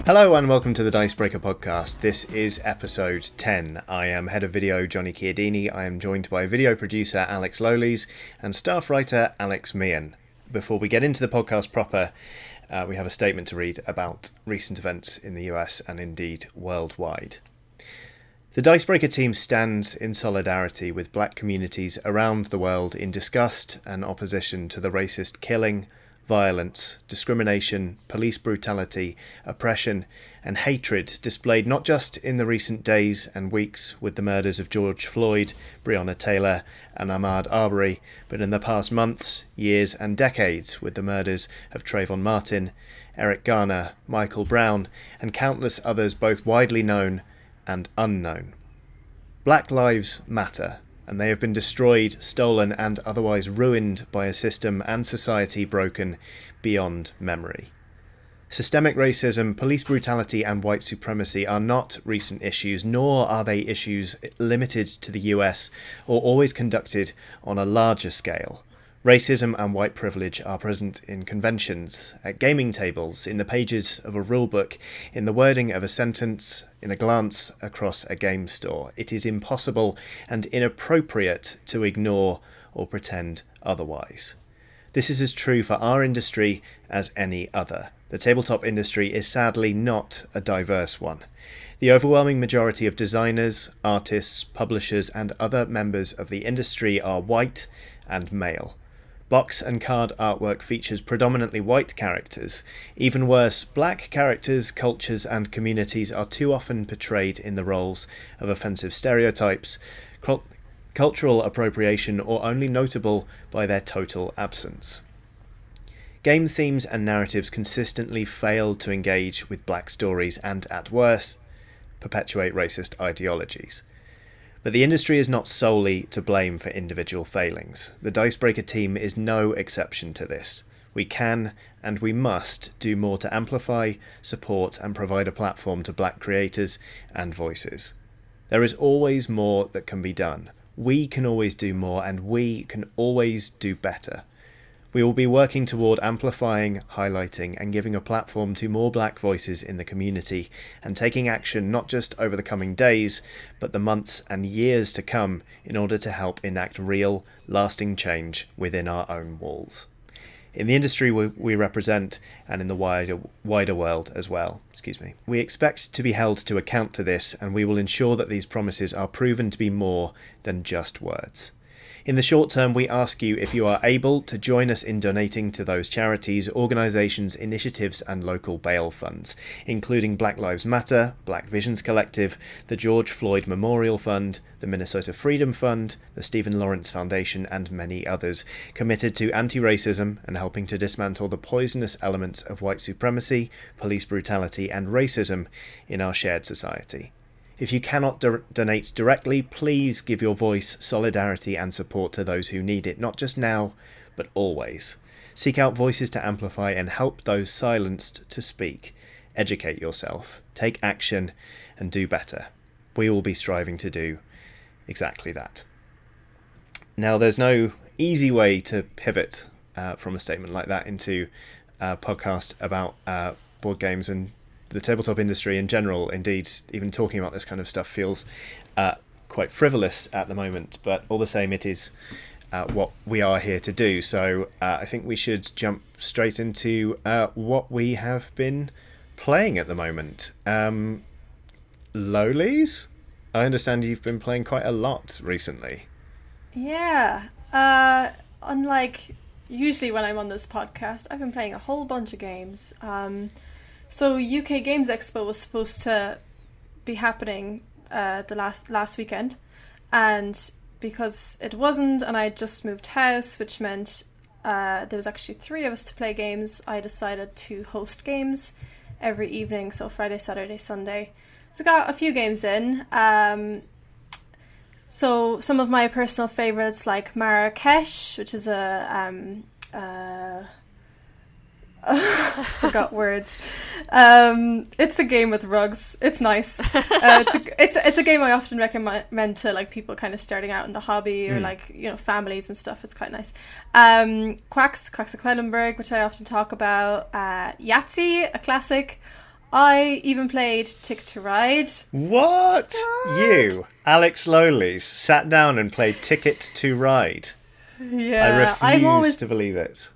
Hello and welcome to the Dicebreaker podcast. This is episode 10. I am head of video Johnny Chiodini. I am joined by video producer Alex Lolies and staff writer Alex Meehan. Before we get into the podcast proper, we have a statement to read about recent events in the US and indeed worldwide. The Dicebreaker team stands in solidarity with black communities around the world in disgust and opposition to the racist killing, violence, discrimination, police brutality, oppression and hatred displayed not just in the recent days and weeks with the murders of George Floyd, Breonna Taylor and Ahmaud Arbery, but in the past months, years and decades with the murders of Trayvon Martin, Eric Garner, Michael Brown and countless others both widely known and unknown. Black lives matter, and they have been destroyed, stolen and otherwise ruined by a system and society broken beyond memory. Systemic racism, police brutality and white supremacy are not recent issues, nor are they issues limited to the US or always conducted on a larger scale. Racism and white privilege are present in conventions, at gaming tables, in the pages of a rulebook, in the wording of a sentence, in a glance across a game store. It is impossible and inappropriate to ignore or pretend otherwise. This is as true for our industry as any other. The tabletop industry is sadly not a diverse one. The overwhelming majority of designers, artists, publishers and other members of the industry are white and male. Box and card artwork features predominantly white characters. Even worse, black characters, cultures and communities are too often portrayed in the roles of offensive stereotypes, cultural appropriation or only notable by their total absence. Game themes and narratives consistently fail to engage with black stories and, at worst, perpetuate racist ideologies. But the industry is not solely to blame for individual failings. The Dicebreaker team is no exception to this. We can and we must do more to amplify, support and provide a platform to black creators and voices. There is always more that can be done. We can always do more and we can always do better. We will be working toward amplifying, highlighting and giving a platform to more black voices in the community and taking action not just over the coming days, but the months and years to come in order to help enact real, lasting change within our own walls. In the industry we represent and in the wider world as well. We expect to be held to account to this and we will ensure that these promises are proven to be more than just words. In the short term, we ask you if you are able to join us in donating to those charities, organisations, initiatives and local bail funds, including Black Lives Matter, Black Visions Collective, the George Floyd Memorial Fund, the Minnesota Freedom Fund, the Stephen Lawrence Foundation and many others, committed to anti-racism and helping to dismantle the poisonous elements of white supremacy, police brutality and racism in our shared society. If you cannot donate directly, please give your voice, solidarity and support to those who need it, not just now, but always. Seek out voices to amplify and help those silenced to speak. Educate yourself, take action and do better. We will be striving to do exactly that. Now, there's no easy way to pivot from a statement like that into a podcast about board games and the tabletop industry in general. Indeed, even talking about this kind of stuff feels quite frivolous at the moment, but all the same it is what we are here to do. So I think we should jump straight into what we have been playing at the moment. Lolies, I understand you've been playing quite a lot recently. Yeah, unlike usually when I'm on this podcast, I've been playing a whole bunch of games. So UK Games Expo was supposed to be happening the last weekend, and because it wasn't and I just moved house, which meant there was actually 3 of us to play games, I decided to host games every evening, so Friday, Saturday, Sunday. So I got a few games in. So some of my personal favourites like Marrakesh, which is forgot words. It's a game with rugs. It's nice. It's a game I often recommend to like people kind of starting out in the hobby or like, you know, families and stuff. It's quite nice. Quacks of Quedlinburg, which I often talk about. Yahtzee, a classic. I even played Ticket to Ride. What? You, Alex Lolies, sat down and played Ticket to Ride. Yeah, I refuse to believe it.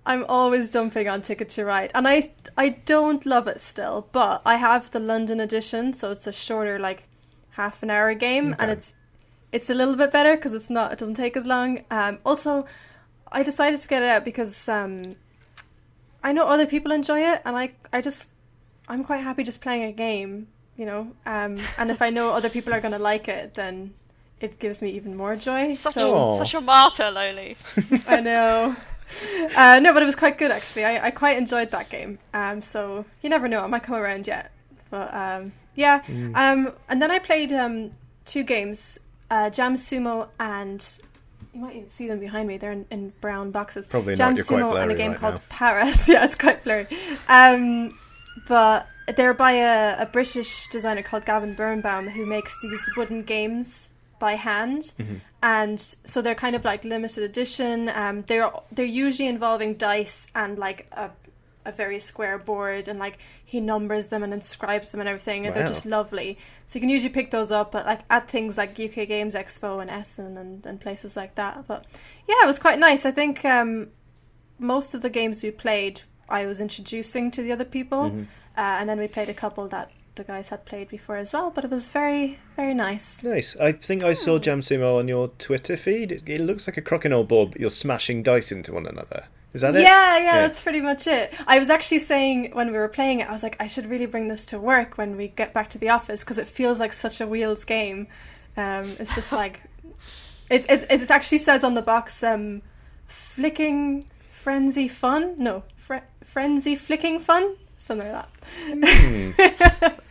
I'm always dumping on Ticket to Ride, and I don't love it still, but I have the London edition, so it's a shorter, like, half an hour game, and it's a little bit better because it doesn't take as long. Also, I decided to get it out because I know other people enjoy it, and I'm quite happy just playing a game, you know. And if I know other people are going to like it, then it gives me even more joy. Such a martyr, Loli. I know. No, but it was quite good actually. I quite enjoyed that game. So you never know, I might come around yet. But yeah. And then I played 2 games, Jam Sumo, and you might even see them behind me. They're in brown boxes. Probably Jam not. You're quite Sumo blurry and a game right called now. Paris. Yeah, it's quite blurry. But they're by a British designer called Gavin Birnbaum, who makes these wooden games by hand, and so they're kind of like limited edition. They're usually involving dice and like a very square board, and like he numbers them and inscribes them and everything, and they're just lovely. So you can usually pick those up at things like UK Games Expo and Essen and places like that. But yeah, it was quite nice. I think most of the games we played I was introducing to the other people, and then we played a couple that the guys had played before as well, but it was very, very nice. Nice. I think I saw Jam Sumo on your Twitter feed. It looks like a crokinole board, but you're smashing dice into one another. Is that it? Yeah, that's pretty much it. I was actually saying when we were playing it, I was like, I should really bring this to work when we get back to the office, because it feels like such a wheels game. It's just like, it actually says on the box, flicking frenzy fun? No, frenzy flicking fun? Something like that.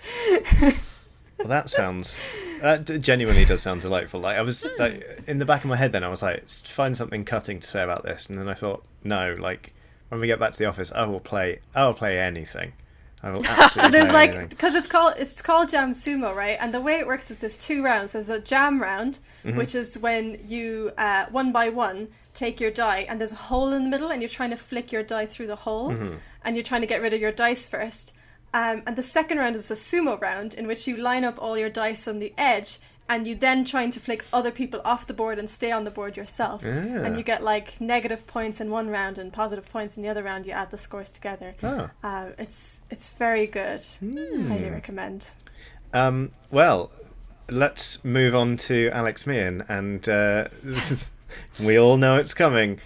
Well, that genuinely does sound delightful. Like I was in the back of my head then I was like, find something cutting to say about this, and then I thought, no, like when we get back to the office I will play anything. I will absolutely so there's play anything. because it's called Jam Sumo, right? And the way it works is there's 2 rounds. There's a jam round, which is when you one by one take your die, and there's a hole in the middle, and you're trying to flick your die through the hole, and you're trying to get rid of your dice first. And the second round is a sumo round, in which you line up all your dice on the edge, and you then trying to flick other people off the board and stay on the board yourself. And you get like negative points in one round and positive points in the other round. You add the scores together. It's very good. Highly recommend. Well, let's move on to Alex Meehan, and we all know it's coming.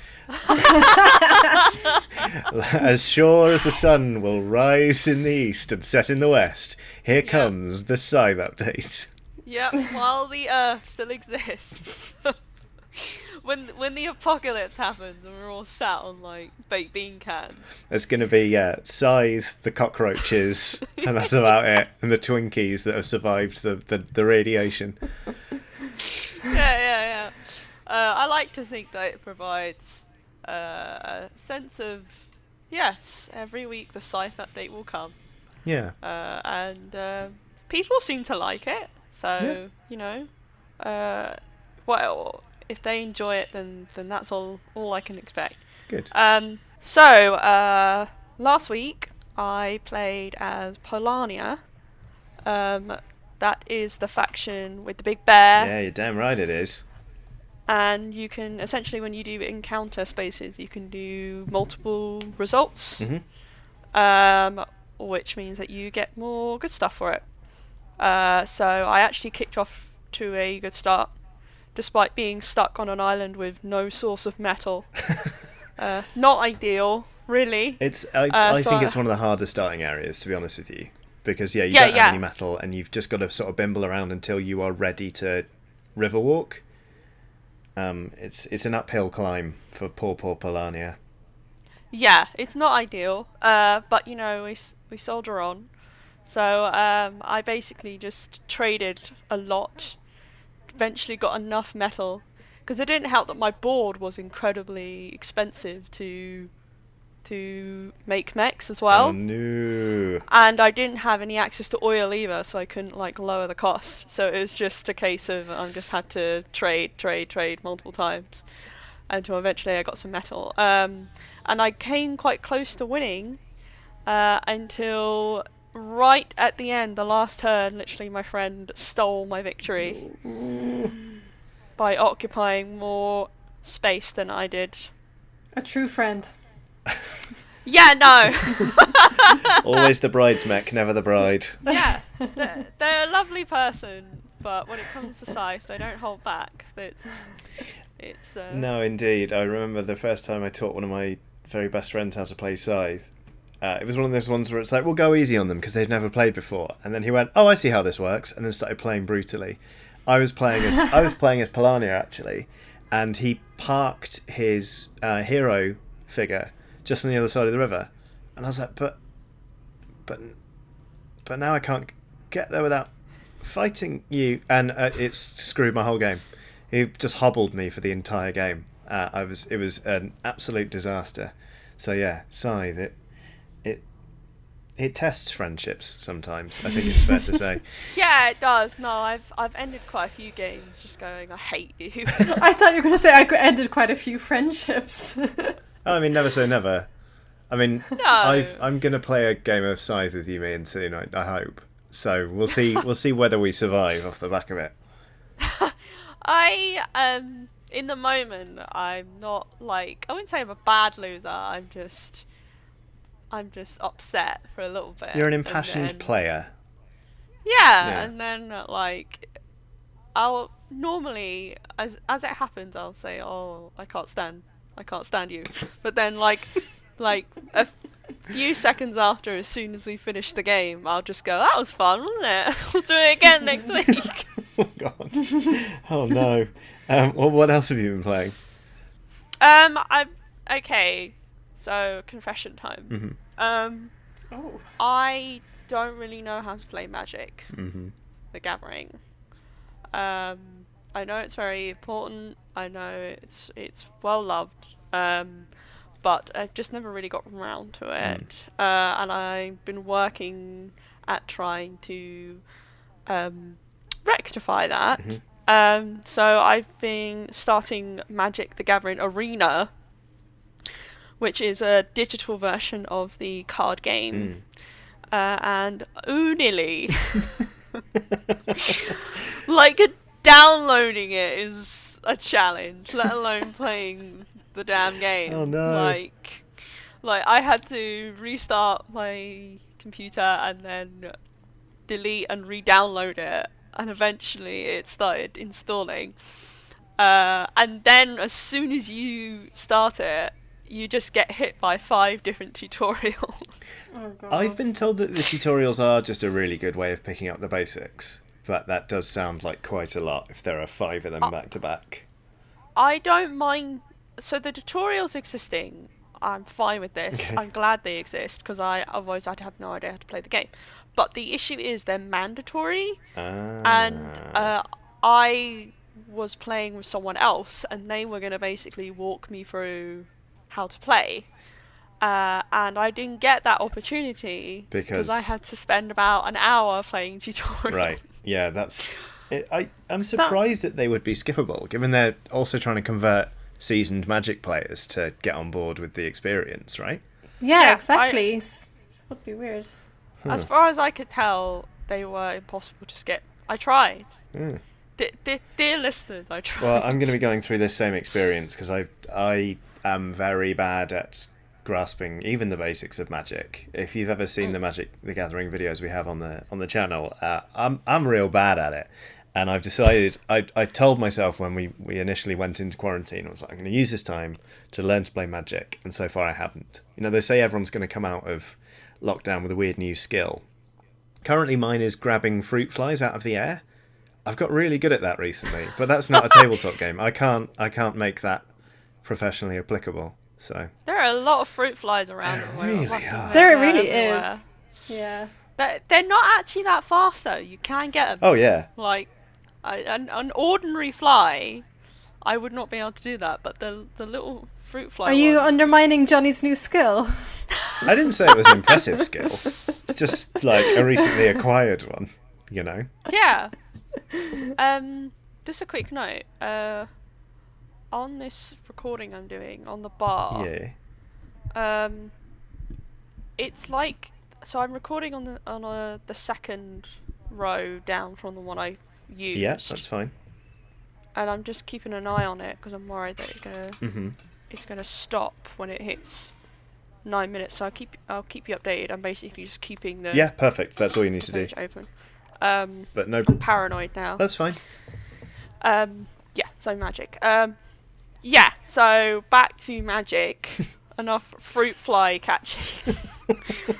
As sure as the sun will rise in the east and set in the west, here comes the Scythe update. Yep, while the Earth still exists. when the apocalypse happens and we're all sat on like baked bean cans. There's going to be Scythe, the cockroaches, and that's about it, and the Twinkies that have survived the radiation. Yeah. I like to think that it provides a sense of, yes, every week the Scythe update will come. Yeah. And people seem to like it. So, you know, well, if they enjoy it, then that's all I can expect. Good. So, last week I played as Polania. That is the faction with the big bear. Yeah, you're damn right it is. And you can, essentially, when you do encounter spaces, you can do multiple results. Which means that you get more good stuff for it. So I actually kicked off to a good start, despite being stuck on an island with no source of metal. Not ideal, really. I think it's one of the hardest starting areas, to be honest with you, because you don't have any metal, and you've just got to sort of bimble around until you are ready to river walk. It's an uphill climb for poor Polania. Yeah, it's not ideal, but you know, we soldier on. So I basically just traded a lot, eventually got enough metal, because it didn't help that my board was incredibly expensive to make mechs as well. Oh no. And I didn't have any access to oil either, so I couldn't like lower the cost. So it was just a case of I just had to trade multiple times until eventually I got some metal. And I came quite close to winning until right at the end, the last turn, literally my friend stole my victory by occupying more space than I did. A true friend. Yeah, no. Always the bride's mech, never the bride. Yeah, they're a lovely person, but when it comes to Scythe, they don't hold back. It's No, indeed. I remember the first time I taught one of my very best friends how to play Scythe. It was one of those ones where it's like, we'll go easy on them because they'd never played before. And then he went, oh, I see how this works, and then started playing brutally. I was playing as Polania, actually, and he parked his hero figure just on the other side of the river. And I was like, but now I can't get there without fighting you. And it's screwed my whole game. He just hobbled me for the entire game. It was an absolute disaster. So yeah, Scythe, it tests friendships sometimes, I think it's fair to say. Yeah, it does. No, I've ended quite a few games just going, I hate you. I thought you were going to say I ended quite a few friendships. I mean, never say never. I mean, No. I'm going to play a game of Scythe with you, Meehan, soon, I hope. So we'll see whether we survive off the back of it. In the moment, I'm not like, I wouldn't say I'm a bad loser, I'm just upset for a little bit. You're an impassioned player. Yeah, and then I'll normally, as it happens, I'll say, oh, I can't stand you. But then like a few seconds after, as soon as we finish the game, I'll just go, that was fun, wasn't it? We'll do it again next week. Oh God. Oh no. Well, what else have you been playing? Okay. So confession time. Mm-hmm. I don't really know how to play Magic: The Gathering. I know it's very important. I know it's well loved. But I've just never really got around to it. And I've been working at trying to rectify that. So I've been starting Magic: The Gathering Arena, which is a digital version of the card game. And nearly. Like, downloading it is a challenge, let alone playing the damn game. Oh no. Like I had to restart my computer and then delete and re-download it, and eventually it started installing. And then as soon as you start it, you just get hit by 5 different tutorials. Oh, God. I've been told that the tutorials are just a really good way of picking up the basics, but that does sound like quite a lot if there are 5 of them back to back. I don't mind. So the tutorials existing, I'm fine with this. Okay. I'm glad they exist, because otherwise I'd have no idea how to play the game. But the issue is they're mandatory, and I was playing with someone else, and they were going to basically walk me through how to play, and I didn't get that opportunity because I had to spend about an hour playing tutorial. Right, yeah, that's it. I'm surprised that they would be skippable, given they're also trying to convert seasoned Magic players to get on board with the experience, right? Yeah, exactly. It would be weird. As far as I could tell, they were impossible to skip. I tried. Dear listeners, I tried. Well, I'm going to be going through this same experience because I am very bad at grasping even the basics of Magic. If you've ever seen the Magic: The Gathering videos we have on the channel, I'm real bad at it. And I've decided, I told myself when we initially went into quarantine, I was like, I'm going to use this time to learn to play Magic, and so far I haven't. You know, they say everyone's going to come out of lockdown with a weird new skill. Currently mine is grabbing fruit flies out of the air. I've got really good at that recently, but that's not a tabletop game. I can't make that professionally applicable. So there are a lot of fruit flies around. There really is. Yeah. They're not actually that fast though. You can get them. Oh yeah. Like an ordinary fly, I would not be able to do that. But the little fruit fly. Are you undermining Johnny's new skill? I didn't say it was an impressive skill. It's just like a recently acquired one, you know. Yeah. Just a quick note. On this recording I'm doing on the bar. Yeah. It's like so I'm recording on the second row down from the one I used. Yeah, that's fine. And I'm just keeping an eye on it because I'm worried that Mm-hmm. it's gonna stop when it hits 9 minutes. So I'll keep you updated. I'm basically just keeping the Perfect. That's all you need to do. page open. But no, I'm paranoid now. that's fine. Yeah. So Magic. Yeah. So back to Magic. Enough fruit fly catching.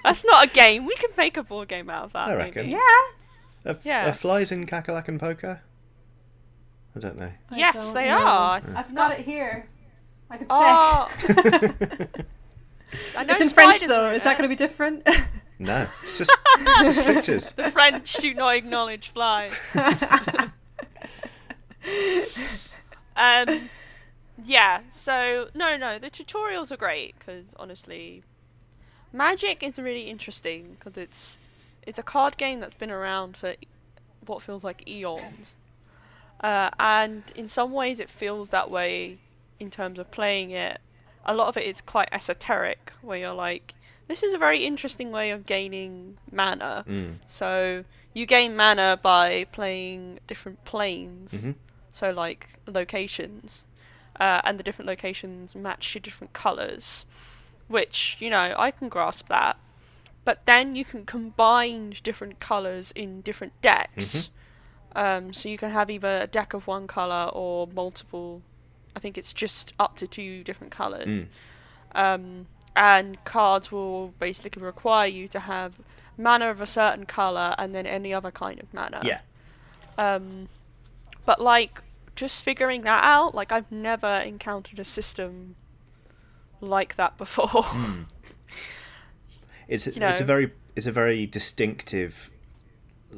That's not a game. We can make a board game out of that. I reckon. Maybe. Yeah. Are flies in Kakalak and Poker? I don't know. Yes, don't they know. are. I've got it here. I can check. Oh. I know It's in French spiders though. are in Is that it. going to be different? No, it's just pictures. The French do not acknowledge flies. Yeah, so no, the tutorials are great because honestly, Magic is really interesting because it's a card game that's been around for what feels like eons, and in some ways it feels that way in terms of playing it. A lot of it is quite esoteric, where you're like, this is a very interesting way of gaining mana. So you gain mana by playing different planes, Mm-hmm. so like locations, and the different locations match to different colours, which, I can grasp that. But then you can combine different colours in different decks. So you can have either a deck of one colour or multiple. I think it's just up to 2 different colours. And cards will basically require you to have mana of a certain colour and then any other kind of mana. Yeah. But like, just figuring that out, like, I've never encountered a system like that before. It's a very distinctive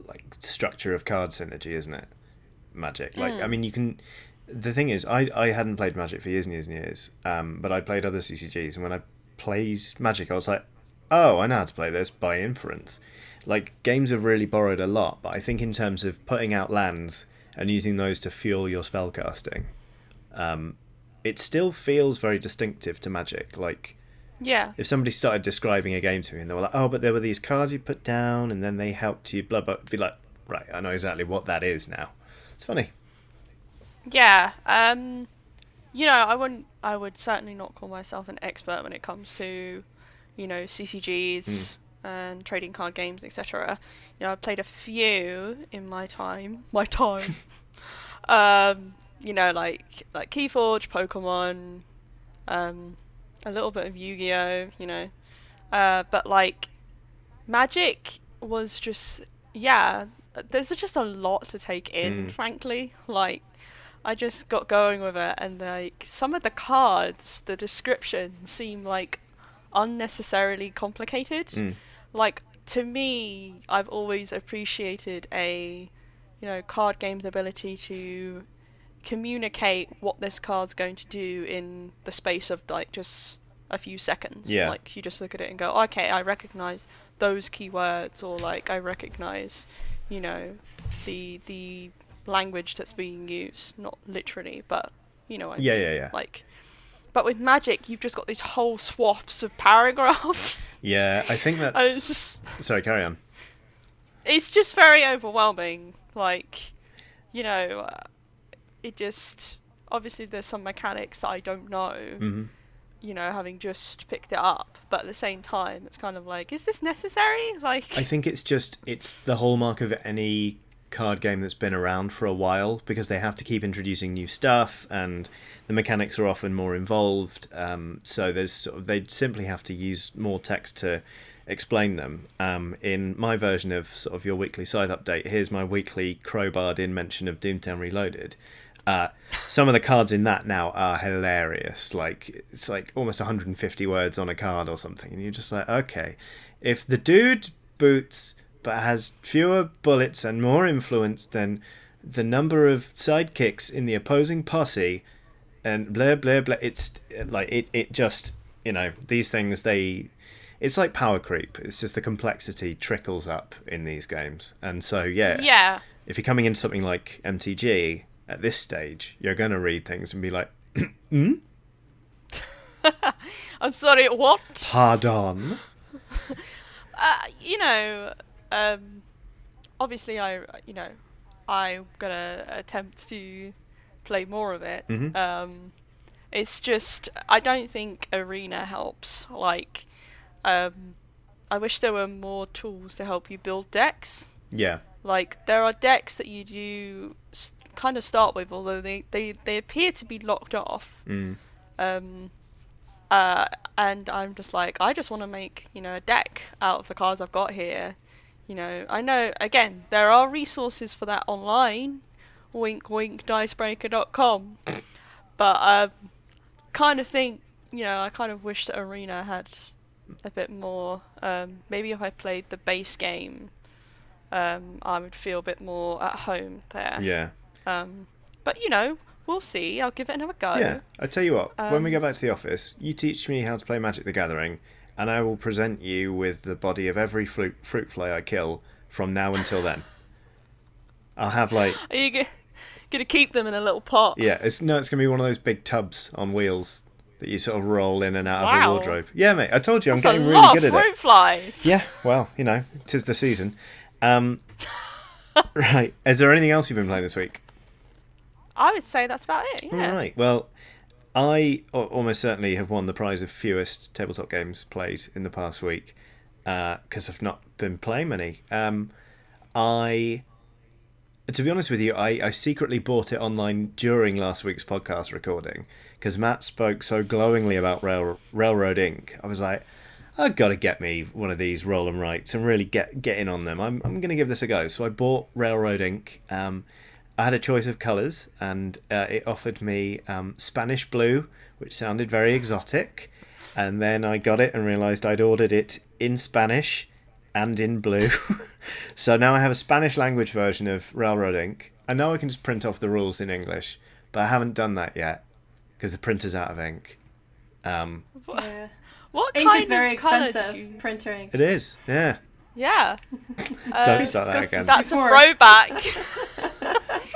like structure of card synergy, isn't it? Magic. Like, I mean, you can. The thing is, I hadn't played Magic for years and years and years, but I played other CCGs, and when I played Magic, I was like, oh, I know how to play this by inference. Like, games have really borrowed a lot, but I think in terms of putting out lands and using those to fuel your spellcasting, it still feels very distinctive to Magic. Like, Yeah. if somebody started describing a game to me and they were like, oh, but there were these cards you put down and then they helped you, blah, blah, be like, right, I know exactly what that is now. It's funny. Yeah. I would certainly not call myself an expert when it comes to, CCGs and trading card games, etc. I've played a few in my time. Like Keyforge, Pokemon, a little bit of Yu-Gi-Oh, but like Magic was just, there's just a lot to take in, frankly. Like, I just got going with it, and like some of the cards, the descriptions seem like unnecessarily complicated. Like, to me, I've always appreciated a card game's ability to communicate what this card's going to do in the space of like just a few seconds. Yeah. Like, you just look at it and go, okay, I recognize those keywords, or like I recognize, the language that's being used, not literally, but what I mean. Yeah. Like, but with Magic, you've just got these whole swaths of paragraphs. Yeah, I think And that's... it's just, Sorry, carry on. it's just very overwhelming. Like, it just, obviously there's some mechanics that I don't know, having just picked it up, but at the same time it's kind of like, is this necessary? Like, I think it's the hallmark of any card game that's been around for a while, because they have to keep introducing new stuff and the mechanics are often more involved, so they simply have to use more text to explain them. In my version of sort of your weekly scythe update, here's my weekly crowbarred in mention of Doomtown Reloaded. Some of the cards in that now are hilarious. Like, it's like almost 150 words on a card or something, and you're just like, okay, if the dude boots but has fewer bullets and more influence than the number of sidekicks in the opposing posse, and blah blah blah, it's like it just, these things, it's like power creep. It's just the complexity trickles up in these games, and so yeah, if you're coming into something like MTG at this stage, you're gonna read things and be like, I'm sorry, what? Pardon? You know, obviously I'm gonna attempt to play more of it. It's just I don't think arena helps. Like, I wish there were more tools to help you build decks. Yeah. Like, there are decks that you do kind of start with, although they appear to be locked off. And I'm just like, I just want to make, a deck out of the cards I've got here. I know, again, there are resources for that online. Wink, wink, Dicebreaker.com. But I kind of think, I kind of wish that Arena had a bit more. Maybe if I played the base game, I would feel a bit more at home there. Yeah. But, we'll see. I'll give it another go. Yeah. I tell you what, when we go back to the office, you teach me how to play Magic the Gathering, and I will present you with the body of every fruit fly I kill from now until then. I'll have like... Are you going to keep them in a little pot? Yeah, it's going to be one of those big tubs on wheels that you sort of roll in and out of a wardrobe. Yeah, mate, I told you, I'm getting really good at it. Fruit flies. Yeah, well, 'tis the season. Right, is there anything else you've been playing this week? I would say that's about it, yeah. All right, well, I almost certainly have won the prize of fewest tabletop games played in the past week because I've not been playing many. To be honest with you, I secretly bought it online during last week's podcast recording because Matt spoke so glowingly about Railroad Inc. I was like, I've got to get me one of these roll and writes and really get in on them. I'm going to give this a go. So I bought Railroad Inc. I had a choice of colours, and it offered me Spanish blue, which sounded very exotic. And then I got it and realised I'd ordered it in Spanish and in blue. So now I have a Spanish language version of Railroad Inc. I know I can just print off the rules in English, but I haven't done that yet because the printer's out of ink. Yeah. What ink kind is very of colour expensive. Printer ink. It is, yeah. Yeah. Don't start that again. That's before. a throwback.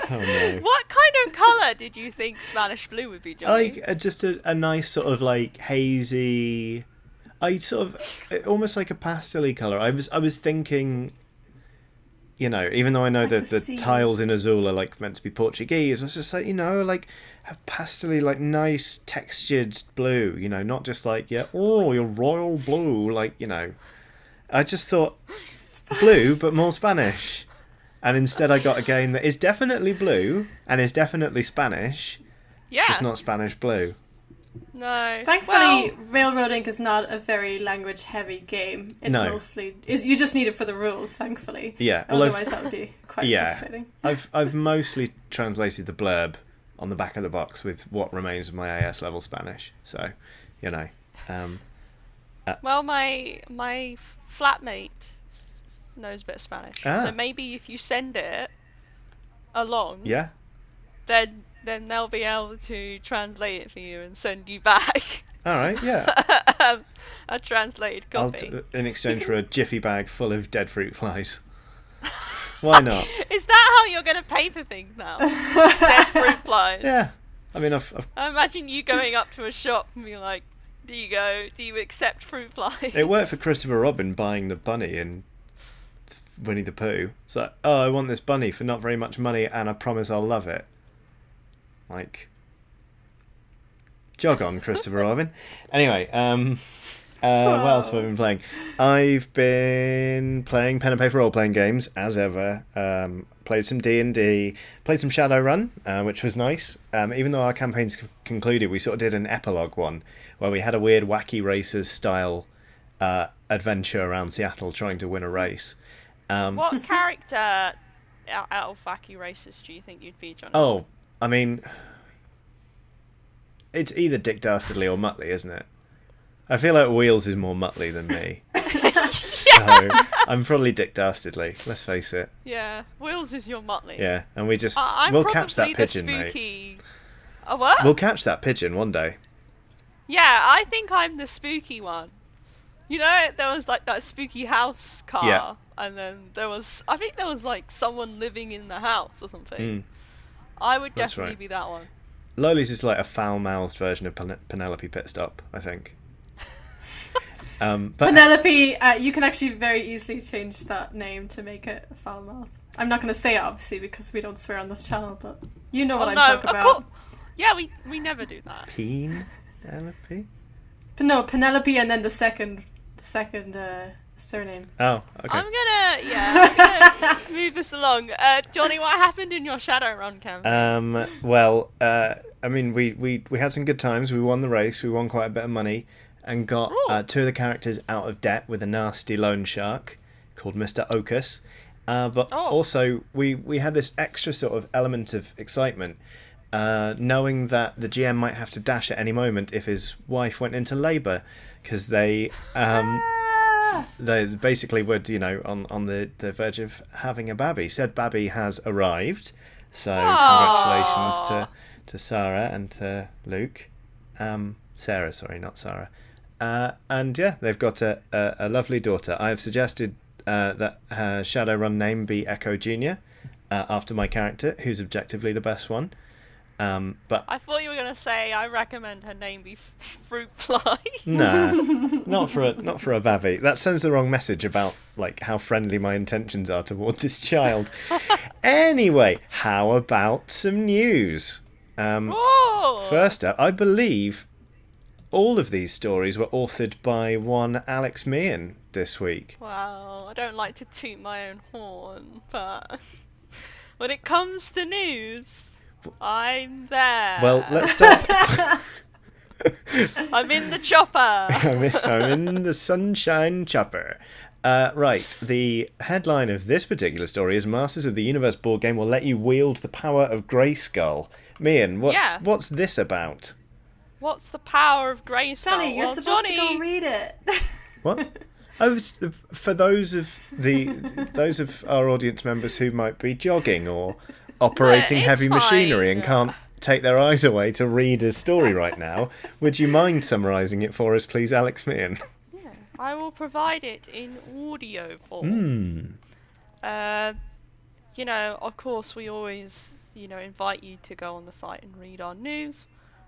Oh no. What kind of colour did you think Spanish blue would be, Johnny? Like just a nice sort of like hazy, almost like a pastel-y colour. I was thinking, even though I know that the tiles in Azul are like meant to be Portuguese, I was just like, like a pastel-y, like nice textured blue, not just like, your royal blue, like, I just thought blue, but more Spanish. And instead I got a game that is definitely blue and is definitely Spanish. Yeah. It's just not Spanish blue. No. Thankfully, Railroad Inc. is not a very language-heavy game. It's mostly... you just need it for the rules, thankfully. Yeah. Well, otherwise that would be quite frustrating. I've mostly translated the blurb on the back of the box with what remains of my AS level Spanish. So, Well, my flatmate knows a bit of Spanish. So maybe if you send it along... Yeah. Then they'll be able to translate it for you and send you back. All right, yeah. A translated copy. In exchange for a jiffy bag full of dead fruit flies. Why not? Is that how you're going to pay for things now? Dead fruit flies. Yeah. I mean, I imagine you going up to a shop and being like, do you accept fruit flies? It worked for Christopher Robin buying the bunny in Winnie the Pooh. It's like, I want this bunny for not very much money and I promise I'll love it. Like, jog on, Christopher Robin. Anyway, what else have I been playing? I've been playing pen and paper role-playing games, as ever. Played some D&D, played some Shadowrun, which was nice. Even though our campaign's concluded, we sort of did an epilogue one, where we had a weird Wacky Racers style adventure around Seattle trying to win a race. What character out of Wacky Racers do you think you'd be, John? Oh, I mean, it's either Dick Dastardly or Muttley, isn't it? I feel like Wheels is more Muttley than me. So I'm probably Dick Dastardly, let's face it. Yeah, Wheels is your Muttley. Yeah, and we just... I'm we'll catch that pigeon, spooky... mate. A what? We'll catch that pigeon one day. Yeah, I think I'm the spooky one. There was like that spooky house car. Yeah. And then I think there was like someone living in the house or something. I would definitely be that one. Lolies is like a foul-mouthed version of Penelope Pitstop, I think. But Penelope, you can actually very easily change that name to make it foul mouth. I'm not going to say it, obviously, because we don't swear on this channel, but you know what I'm talking about. Yeah, we never do that. Penelope? No, Penelope and then the second surname. Oh, okay. I'm gonna move this along. Johnny, what happened in your Shadowrun campaign? Well, I mean, we had some good times. We won the race. We won quite a bit of money and got 2 of the characters out of debt with a nasty loan shark called Mr. Ocus. But also, we had this extra sort of element of excitement, knowing that the GM might have to dash at any moment if his wife went into labour, because they basically would, on the verge of having a babby. Said babby has arrived, so congratulations to Sarah and to Luke. Sarah, sorry, not Sarah. And yeah, they've got a lovely daughter. I have suggested that her Shadowrun name be Echo Jr., after my character, who's objectively the best one. But I thought you were going to say I recommend her name be Fruit Fly. Nah, not for a babby. That sends the wrong message about how friendly my intentions are toward this child. Anyway, how about some news? First up, I believe all of these stories were authored by one Alex Meehan this week. Well, I don't like to toot my own horn, but when it comes to news, I'm there. Well, let's start. I'm in the chopper. I'm in the sunshine chopper. Right, the headline of this particular story is Masters of the Universe board game will let you wield the power of Grayskull. Meehan, what's this about? What's the power of Grayskull? Johnny, you're supposed to go read it. What? For those of our audience members who might be jogging or operating heavy machinery and can't take their eyes away to read a story right now, would you mind summarising it for us, please, Alex Meehan? Yeah, I will provide it in audio form. Of course, we always, invite you to go on the site and read our news.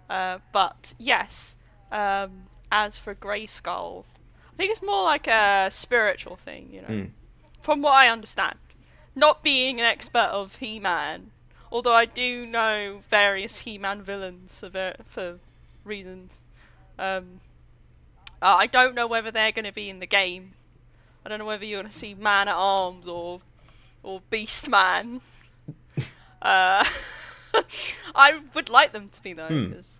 But yes, as for Grayskull, I think it's more like a spiritual thing, from what I understand. Not being an expert of He-Man, although I do know various He-Man villains for reasons. I don't know whether they're going to be in the game. I don't know whether you're going to see Man-at-Arms or Beast-Man. I would like them to be, though, because,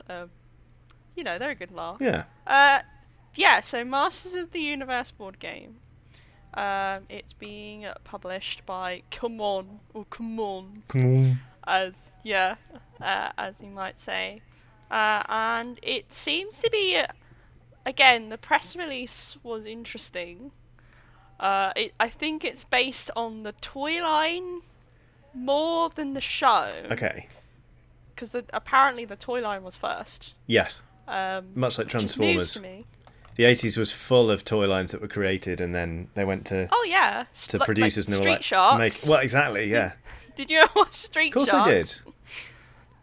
they're a good laugh. Yeah. So Masters of the Universe board game. It's being published by Come On, as you might say. And it seems to be, again, the press release was interesting. I think it's based on the toy line more than the show. Okay. Because apparently the toy line was first. Yes. Much like Transformers. News to me. The 80s was full of toy lines that were created, and then they went to producers and they were like, Street Sharks. well, exactly, yeah. Did you ever watch Street Sharks? Of course I did.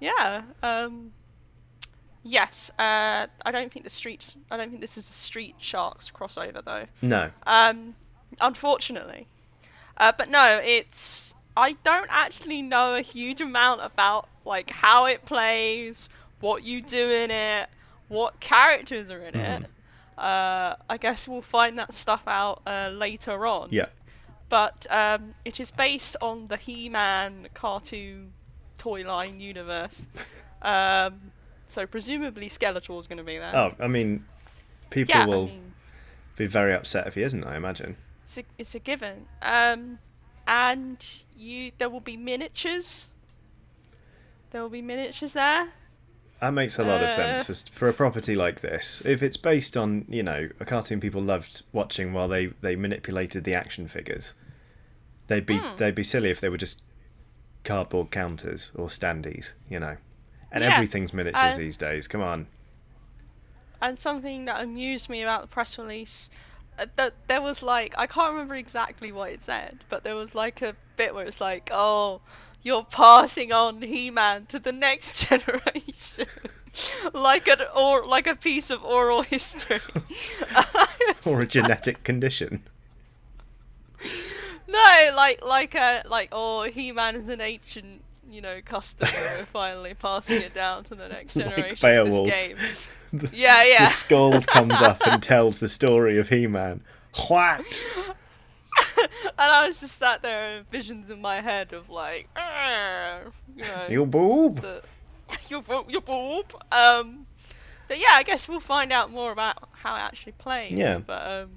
Yeah. Yes. I don't think this is a Street Sharks crossover though. No. Unfortunately. But no, I don't actually know a huge amount about how it plays, what you do in it, what characters are in it. I guess we'll find that stuff out later on. Yeah. But it is based on the He-Man cartoon toy line universe. So presumably Skeletor's going to be there. Oh, I mean, people will be very upset if he isn't, I imagine. It's a given. And there will be miniatures. There will be miniatures there. That makes a lot of sense for a property like this. If it's based on, a cartoon people loved watching while they manipulated the action figures, they'd be silly if they were just cardboard counters or standees, And everything's miniatures these days. Come on. And something that amused me about the press release, that there was I can't remember exactly what it said, but there was a bit where it's you're passing on He-Man to the next generation. like a piece of oral history. Or a genetic condition. No, like He-Man is an ancient, customer. We're finally passing it down to the next generation Like Beowulf. of this game. Yeah. The Skald comes up and tells the story of He-Man. What? And I was just sat there, visions in my head of like, You boob. your boob. But yeah, I guess we'll find out more about how it actually plays. Yeah. But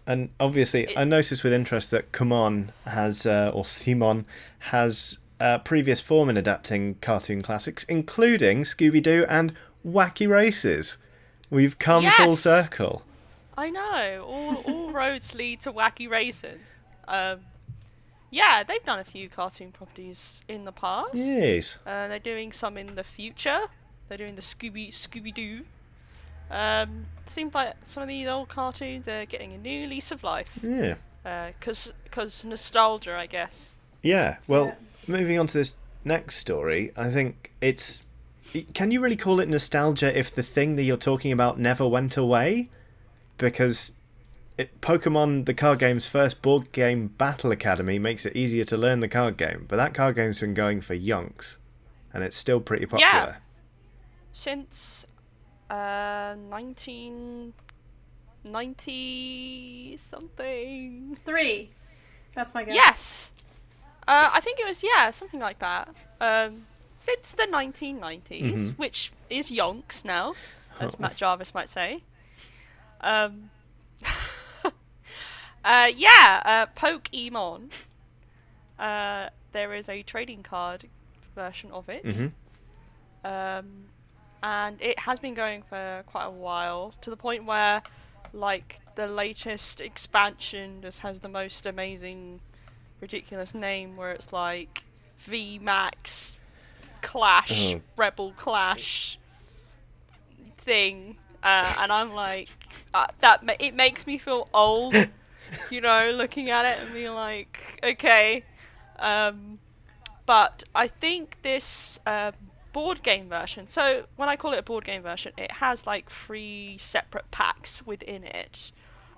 And obviously, I noticed with interest that Simon has previous form in adapting cartoon classics, including Scooby-Doo and Wacky Races. We've come full circle. I know. All roads lead to Wacky Races. Yeah, they've done a few cartoon properties in the past. Yes. They're doing some in the future. They're doing the Scooby-Doo. Seems like some of these old cartoons are getting a new lease of life. Yeah. Because nostalgia, I guess. Yeah. Well, moving on to this next story, I think it's... Can you really call it nostalgia if the thing that you're talking about never went away? Because Pokemon, the card game's first board game Battle Academy, makes it easier to learn the card game. But that card game's been going for yonks. And it's still pretty popular. Yeah. Since 1990 something. 3. That's my guess. Yes. I think it was something like that. Since the 1990s, which is yonks now, as Matt Jarvis might say. Pokemon. There is a trading card version of it. And it has been going for quite a while, to the point where, like, the latest expansion just has the most amazing, ridiculous name, where it's like VMAX Clash, Rebel Clash thing, and I'm like, it makes me feel old, looking at it and being like, okay, but I think this board game version, so when I call it a board game version, it has like 3 separate packs within it,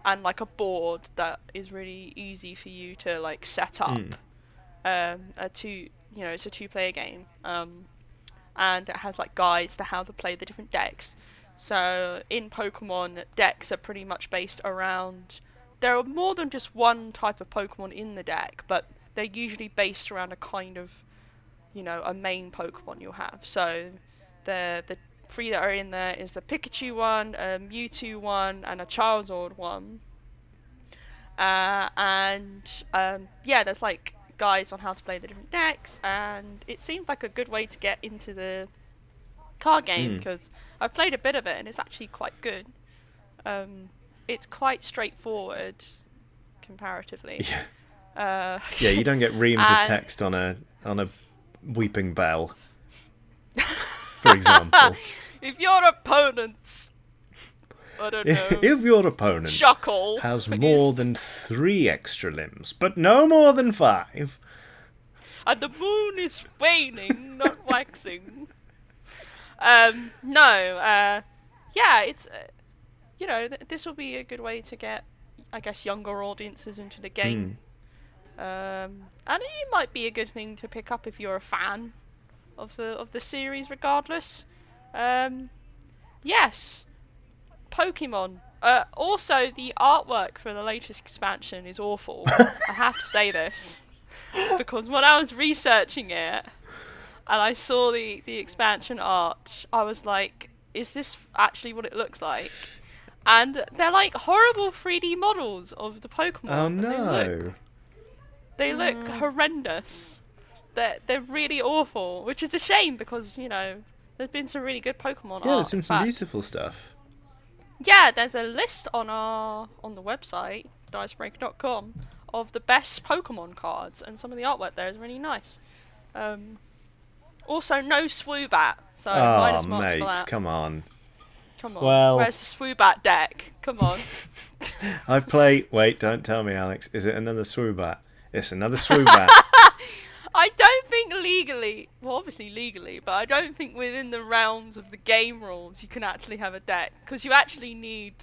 and like a board that is really easy for you to like set up. It's a 2-player game, and it has like guides to how to play the different decks. So in Pokemon, decks are pretty much based around, there are more than just one type of Pokemon in the deck, but they're usually based around a kind of, a main Pokemon you'll have. So the 3 that are in there is the Pikachu one, a Mewtwo one, and a Charizard one. There's like guides on how to play the different decks, and it seemed like a good way to get into the card game, because I've played a bit of it and it's actually quite good. It's quite straightforward comparatively. You don't get reams of text on a weeping bell, for example. If your opponent's, I don't know, if your opponent Chuckle has more than 3 extra limbs, but no more than 5, and the moon is waning, not waxing. It's this will be a good way to get, I guess, younger audiences into the game. And it might be a good thing to pick up if you're a fan of the series, regardless. Yes, Pokemon. Also, the artwork for the latest expansion is awful. I have to say this, because when I was researching it and I saw the expansion art, I was like, is this actually what it looks like? And they're like horrible 3D models of the Pokemon. Oh no. They look horrendous. They're really awful, which is a shame, because, there's been some really good Pokemon art. Yeah, there's been some beautiful stuff. Yeah, there's a list on the website, Dicebreaker.com, of the best Pokemon cards, and some of the artwork there is really nice. Also, no Swoobat, so minus marks for that. Come on. Well, where's the Swoobat deck? Come on. Wait, don't tell me, Alex. Is it another Swoobat? It's another Swoobat. I don't think legally, well, obviously legally, but I don't think within the realms of the game rules you can actually have a deck, because you actually need.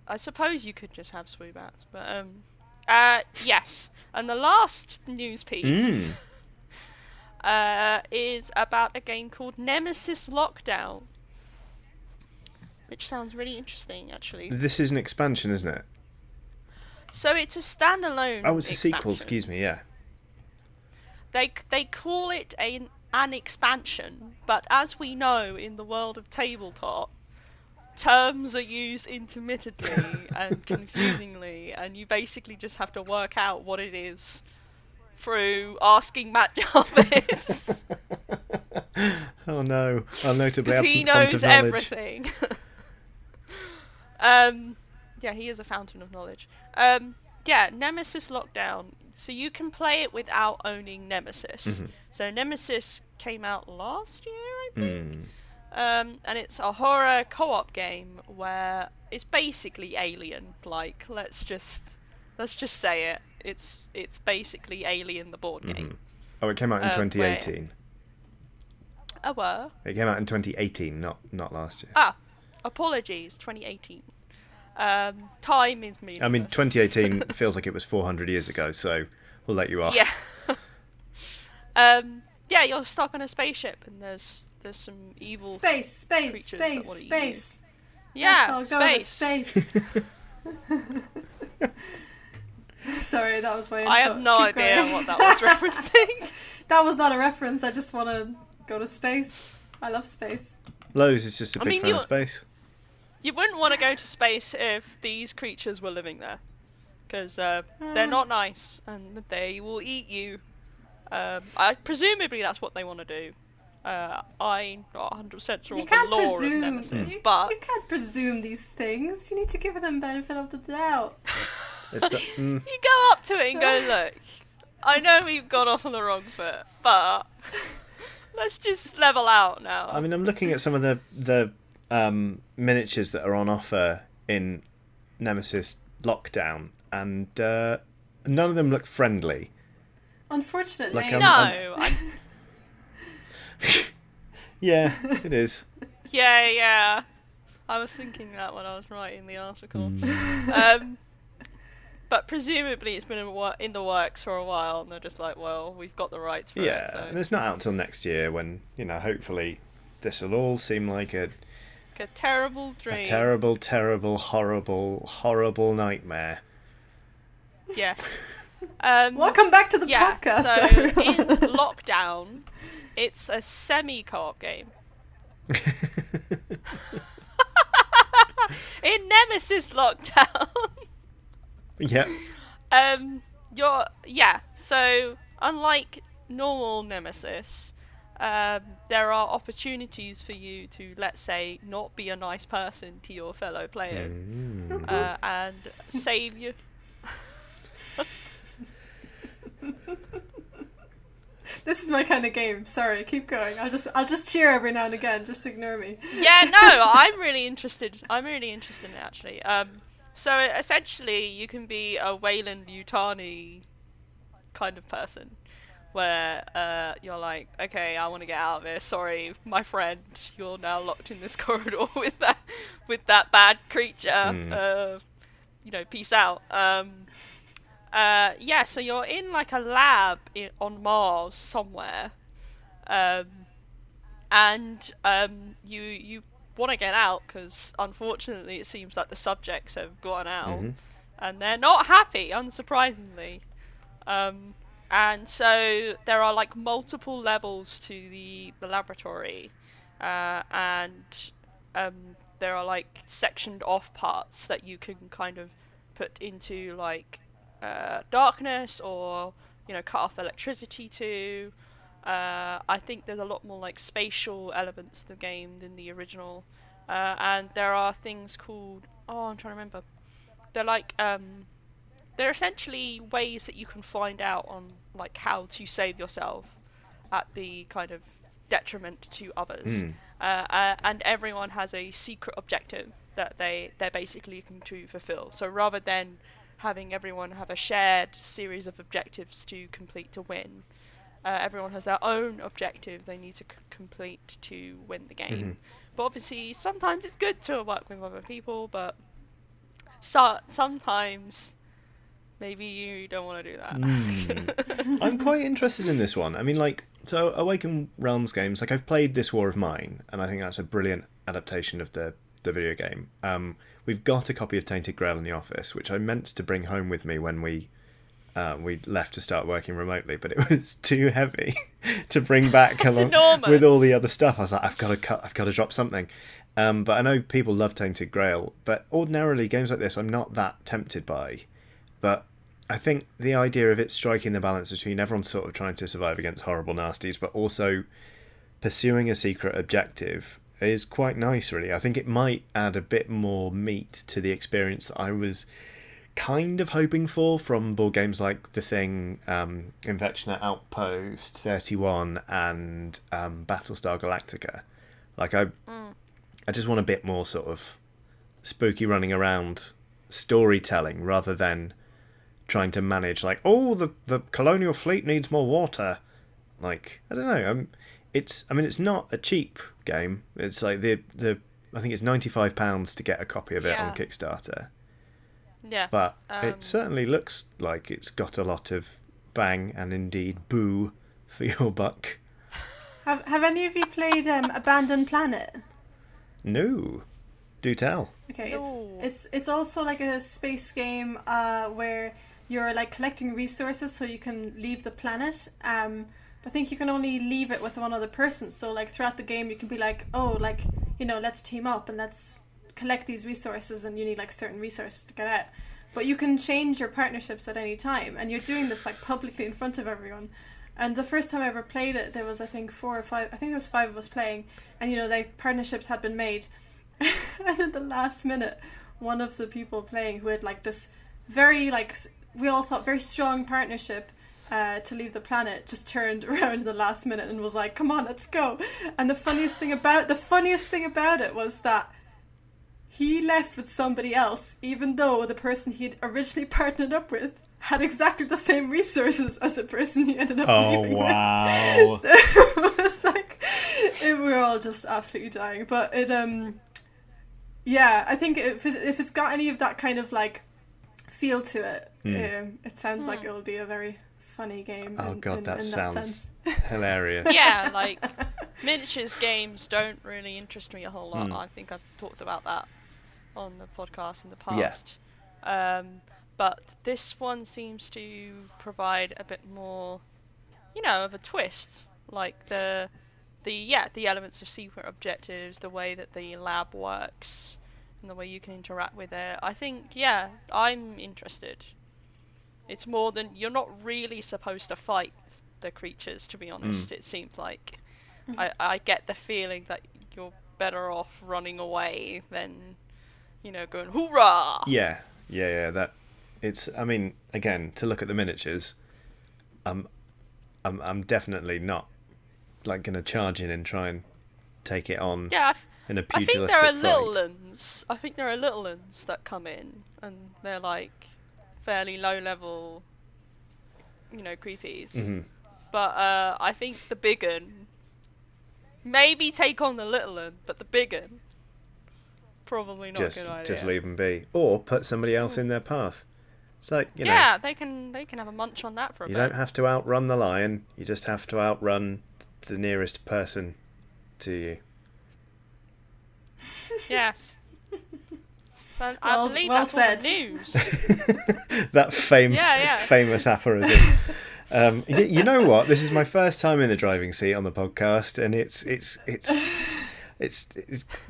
I suppose you could just have swoobats, but yes. And the last news piece is about a game called Nemesis Lockdown, which sounds really interesting, actually. This is an expansion, isn't it? So it's a standalone. Oh, it's a expansion. sequel. Excuse me. Yeah. They call it an expansion, but as we know in the world of tabletop, terms are used intermittently and confusingly, and you basically just have to work out what it is through asking Matt Jarvis. Oh no! I'll notably Because absent he font knows of knowledge. everything. Yeah, he is a fountain of knowledge. Yeah, Nemesis Lockdown. So you can play it without owning Nemesis. Mm-hmm. So Nemesis came out last year, I think. And it's a horror co-op game where it's basically Alien. Like, let's just say it. It's basically Alien, the board game. Oh, it came out in 2018. Oh, what? It came out in 2018, not last year. Ah, apologies, 2018. Time is meaningless. I mean, 2018 feels like it was 400 years ago, so we'll let you off. Yeah. Yeah, you're stuck on a spaceship, and there's some evil Space. creatures that wanna eat you. Let's Yeah, all go to space. space. Sorry, that was my input. I have no Keep idea going. what that was referencing. That was not a reference. I just want to go to space. I love space. Lowe's is just a I big mean, fan of space. You wouldn't want to go to space if these creatures were living there, because they're not nice and they will eat you. Presumably that's what they want to do. I'm not 100% sure You on the can't lore presume. of Nemesis, You but can't presume these things. You need to give them benefit of the doubt. you go up to it and go, look, I know we've gone off on the wrong foot, but let's just level out now. I mean, I'm looking at some of the miniatures that are on offer in Nemesis Lockdown, and none of them look friendly. Unfortunately, Like, no. Yeah, it is. Yeah. I was thinking that when I was writing the article. But presumably it's been in the works for a while, and they're just like, well, we've got the rights for it. Yeah, So. and it's not out till next year when, hopefully this will all seem like a terrible dream. a terrible, terrible, horrible, horrible nightmare. Yeah. welcome back to the podcast, so everyone. in Lockdown, it's a semi-co-op game. In Nemesis Lockdown. Yep. So unlike normal Nemesis, there are opportunities for you to, let's say, not be a nice person to your fellow player, and save you. This is my kind of game. Sorry, keep going. I'll just cheer every now and again. Just ignore me. Yeah, no, I'm really interested in it, actually. So essentially, you can be a Wayland Yutani kind of person, where you're like, okay, I want to get out of here. Sorry, my friend, you're now locked in this corridor with that bad creature. Peace out. So you're in like a lab on Mars somewhere, and you want to get out because unfortunately it seems like the subjects have gotten out, and they're not happy, unsurprisingly. And so there are like multiple levels to the laboratory, and there are like sectioned off parts that you can kind of put into like darkness, or cut off electricity to. I think there's a lot more like spatial elements to the game than the original, and there are things called, I'm trying to remember. They're like they're essentially ways that you can find out on like how to save yourself at the kind of detriment to others, and everyone has a secret objective that they're basically looking to fulfill. So rather than having everyone have a shared series of objectives to complete to win, Everyone has their own objective they need to complete to win the game. But obviously, sometimes it's good to work with other people, but sometimes maybe you don't want to do that. I'm quite interested in this one. I mean, like, so Awaken Realms games, like, I've played This War of Mine, and I think that's a brilliant adaptation of the video game. We've got a copy of Tainted Grail in the office, which I meant to bring home with me when we left to start working remotely, but it was too heavy to bring back along enormous. With all the other stuff. I was like, I've got to drop something. But I know people love Tainted Grail, but ordinarily games like this I'm not that tempted by. But I think the idea of it striking the balance between everyone sort of trying to survive against horrible nasties, but also pursuing a secret objective is quite nice, really. I think it might add a bit more meat to the experience that I was kind of hoping for from board games like The Thing, Infectionate Outpost 31, and Battlestar Galactica. Like, I just want a bit more sort of spooky running around storytelling rather than trying to manage, like, oh, the colonial fleet needs more water. Like, I don't know. It's not a cheap game. It's like I think it's £95 to get a copy of it on Kickstarter. Yeah. But it certainly looks like it's got a lot of bang and indeed boo for your buck. Have any of you played Abandoned Planet? No. Do tell. Okay, No. it's also like a space game where you're like collecting resources so you can leave the planet. I think you can only leave it with one other person. So like throughout the game you can be like, oh, like, you know, let's team up and let's collect these resources, and you need like certain resources to get out. But you can change your partnerships at any time, and you're doing this like publicly in front of everyone. And the first time I ever played it, there was I think 4 or 5, I think there was 5 of us playing, and you know, like partnerships had been made. And at the last minute, one of the people playing who had like this very, like, we all thought very strong partnership to leave the planet, just turned around in the last minute and was like, come on, let's go. And the funniest thing about it was that he left with somebody else, even though the person he'd originally partnered up with had exactly the same resources as the person he ended up leaving wow. with. So it was like, we were all just absolutely dying. But it, I think if it's got any of that kind of like feel to it, it sounds like it'll be a very funny game. Oh god, that sounds sense. hilarious. Yeah, like, miniatures games don't really interest me a whole lot. I think I've talked about that on the podcast in the past. But this one seems to provide a bit more, you know, of a twist. Like the elements of secret objectives, the way that the lab works, and the way you can interact with it. I think, I'm interested. It's more than, you're not really supposed to fight the creatures, to be honest. It seems like I get the feeling that you're better off running away than, you know, going hoorah. Yeah. That it's. I mean, again, to look at the miniatures, I'm definitely not like going to charge in and try and take it on. Yeah, in a I think pugilistic there are fight. little ones. I think there are little ones that come in, and they're like fairly low level, you know, creepies. But I think the big un maybe take on the little un, but the big un probably not a good idea. Just leave them be, or put somebody else in their path. It's like, you know. Yeah, they can have a munch on that for a bit. You don't have to outrun the lion. You just have to outrun the nearest person to you. Yes. So I believe well that's said. all the news. That famous aphorism. You know what? This is my first time in the driving seat on the podcast, and it's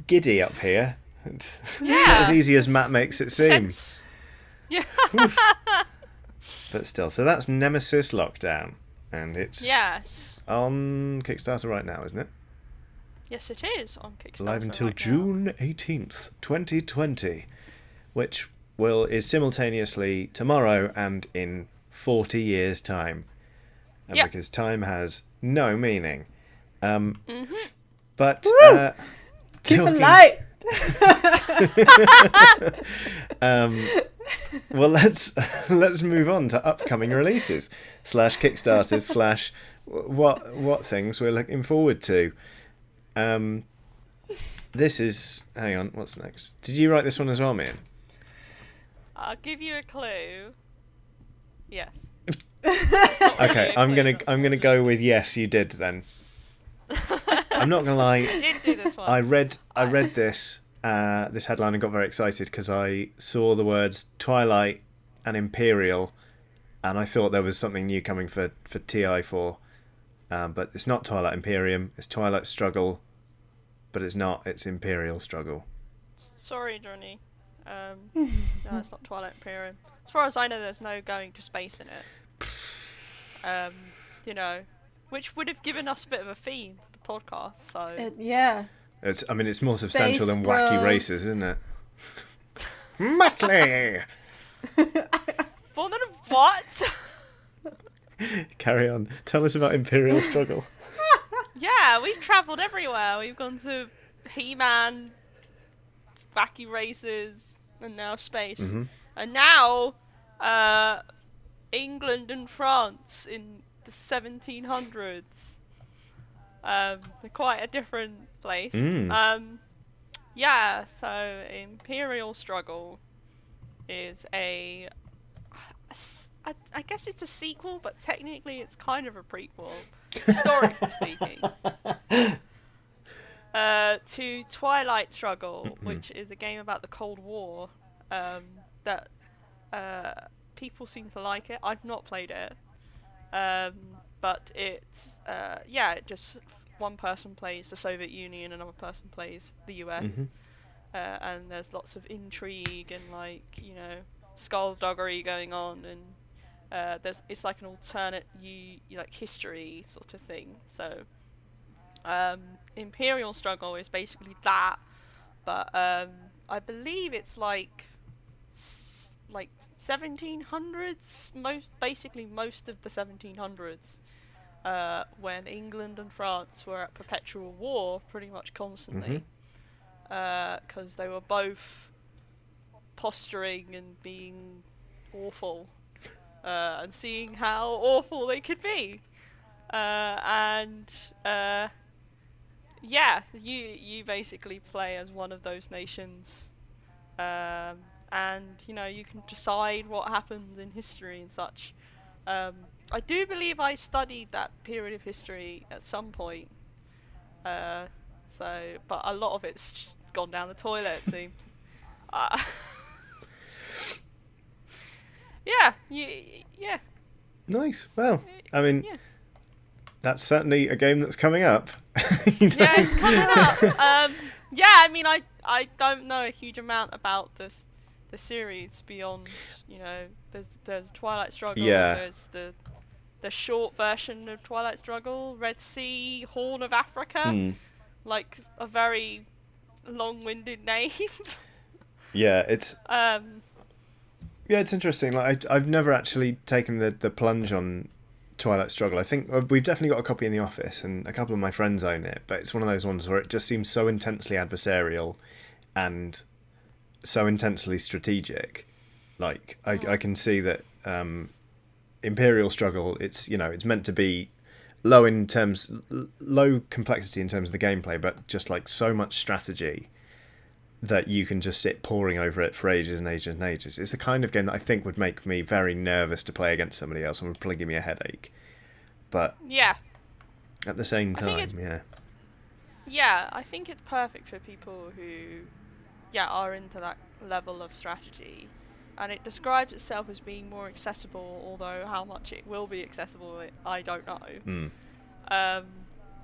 giddy up here. It's not as easy as Matt makes it seem. Yeah. But still, so that's Nemesis Lockdown, and it's on Kickstarter right now, isn't it? Yes, it is on Kickstarter. Live until right June 18th, 2020, which is simultaneously tomorrow and in 40 years' time. And because time has no meaning. But keep it light. Well, let's move on to upcoming releases / Kickstarters / what things we're looking forward to. This is... Hang on, what's next? Did you write this one as well, Meehan? I'll give you a clue. Yes. Okay, I'm gonna go with yes, you did then. I'm not gonna lie. I did do this one. I read this headline and got very excited because I saw the words Twilight and Imperial, and I thought there was something new coming for TI4. But it's not Twilight Imperium. It's Twilight Struggle, but it's not. It's Imperial Struggle. Sorry, Johnny. No, it's not Twilight Imperium. As far as I know, there's no going to space in it. You know, which would have given us a bit of a theme to the podcast. So yeah. It's more substantial than Bros. wacky races, isn't it? Mutley! Well, then what? Carry on. Tell us about Imperial Struggle. Yeah, we've travelled everywhere. We've gone to He-Man, wacky races, and now space. Mm-hmm. And now, England and France in the 1700s. They're quite a different place. Yeah, so Imperial Struggle is I guess it's a sequel, but technically it's kind of a prequel, historically speaking, to Twilight Struggle, which is a game about the Cold War, that people seem to like it. I've not played it, but it's, just one person plays the Soviet Union, another person plays the US, and there's lots of intrigue and, like, you know, skullduggery going on, and it's like an alternate like history sort of thing. So Imperial Struggle is basically that, but I believe it's like 1700s, most of the 1700s, when England and France were at perpetual war pretty much constantly, because they were both posturing and being awful, and seeing how awful they could be, you basically play as one of those nations, and you know, you can decide what happened in history and such. I do believe I studied that period of history at some point, but a lot of it's just gone down the toilet, it seems. Yeah. Nice. Well, I mean, that's certainly a game that's coming up. Yeah, it's coming up. I mean, I don't know a huge amount about the series beyond, you know, there's Twilight Struggle, there's the short version of Twilight Struggle, Red Sea, Horn of Africa, like a very long-winded name. It's interesting. Like I've never actually taken the plunge on Twilight Struggle. I think we've definitely got a copy in the office, and a couple of my friends own it. But it's one of those ones where it just seems so intensely adversarial, and so intensely strategic. Like I can see that Imperial Struggle, it's meant to be low complexity in terms of the gameplay, but just like so much strategy that you can just sit poring over it for ages and ages and ages. It's the kind of game that I think would make me very nervous to play against somebody else and would probably give me a headache. But at the same time, I think it's perfect for people who are into that level of strategy, and it describes itself as being more accessible, although how much it will be accessible I don't know.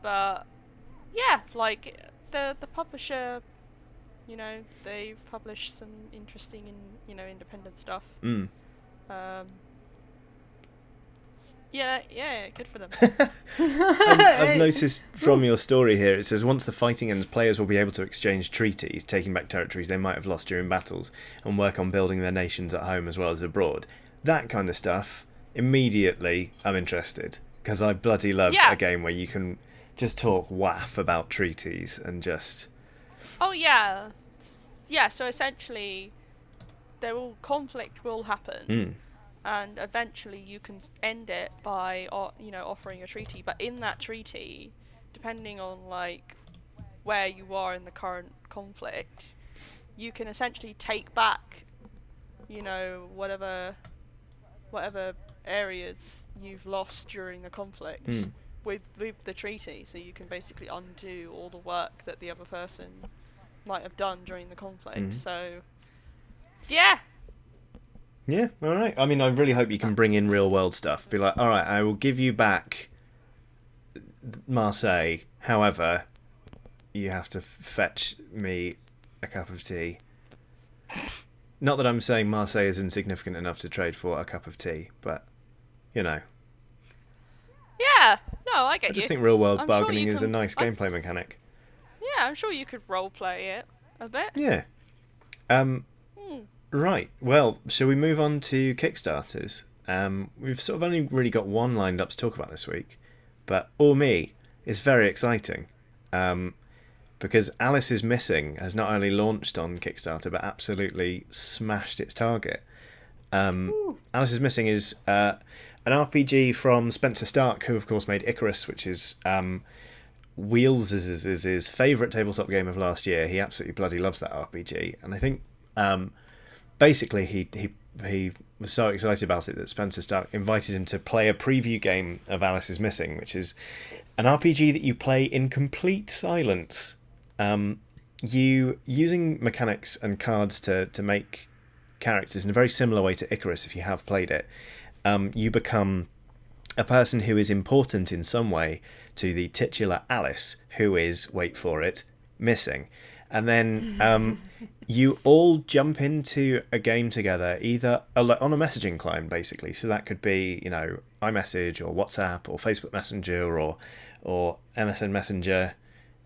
But like the publisher, you know, they've published some interesting and, you know, independent stuff. Good for them. I've noticed from your story here, it says once the fighting ends, players will be able to exchange treaties, taking back territories they might have lost during battles, and work on building their nations at home as well as abroad. That kind of stuff, immediately I'm interested, because I bloody love a game where you can just talk waff about treaties and just... Oh yeah, so essentially conflict will happen, and eventually you can end it by offering a treaty. But in that treaty, depending on like where you are in the current conflict, you can essentially take back whatever areas you've lost during the conflict with the treaty. So you can basically undo all the work that the other person might have done during the conflict. So yeah, all right. I mean, I really hope you can bring in real world stuff. Be like, all right, I will give you back Marseille, however you have to fetch me a cup of tea. Not that I'm saying Marseille is insignificant enough to trade for a cup of tea, but yeah, no, I get you. I just think real world I'm bargaining sure is a nice gameplay mechanic. Yeah, I'm sure you could role play it a bit. Yeah. Right. Well, shall we move on to Kickstarters? We've sort of only really got one lined up to talk about this week, but Or Me is very exciting because Alice is Missing has not only launched on Kickstarter but absolutely smashed its target. Alice is Missing is an RPG from Spencer Stark, who of course made Icarus, which is Wheels is his favourite tabletop game of last year. He absolutely bloody loves that RPG, and I think basically he was so excited about it that Spencer Stark invited him to play a preview game of Alice is Missing, which is an RPG that you play in complete silence. You using mechanics and cards to make characters in a very similar way to Icarus. If you have played it, you become a person who is important in some way to the titular Alice, who is, wait for it, missing. And then you all jump into a game together, either on a messaging client, basically. So that could be, iMessage or WhatsApp or Facebook Messenger or MSN Messenger,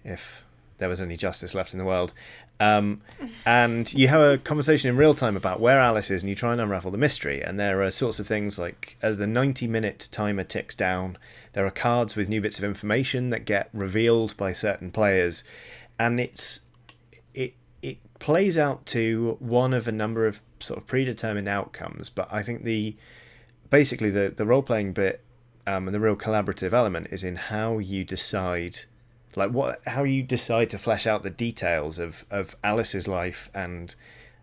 if there was any justice left in the world. And you have a conversation in real time about where Alice is, and you try and unravel the mystery. And there are sorts of things like, as the 90-minute timer ticks down, there are cards with new bits of information that get revealed by certain players, and it plays out to one of a number of sort of predetermined outcomes. But I think the role-playing bit and the real collaborative element is in how you decide. How you decide to flesh out the details of Alice's life and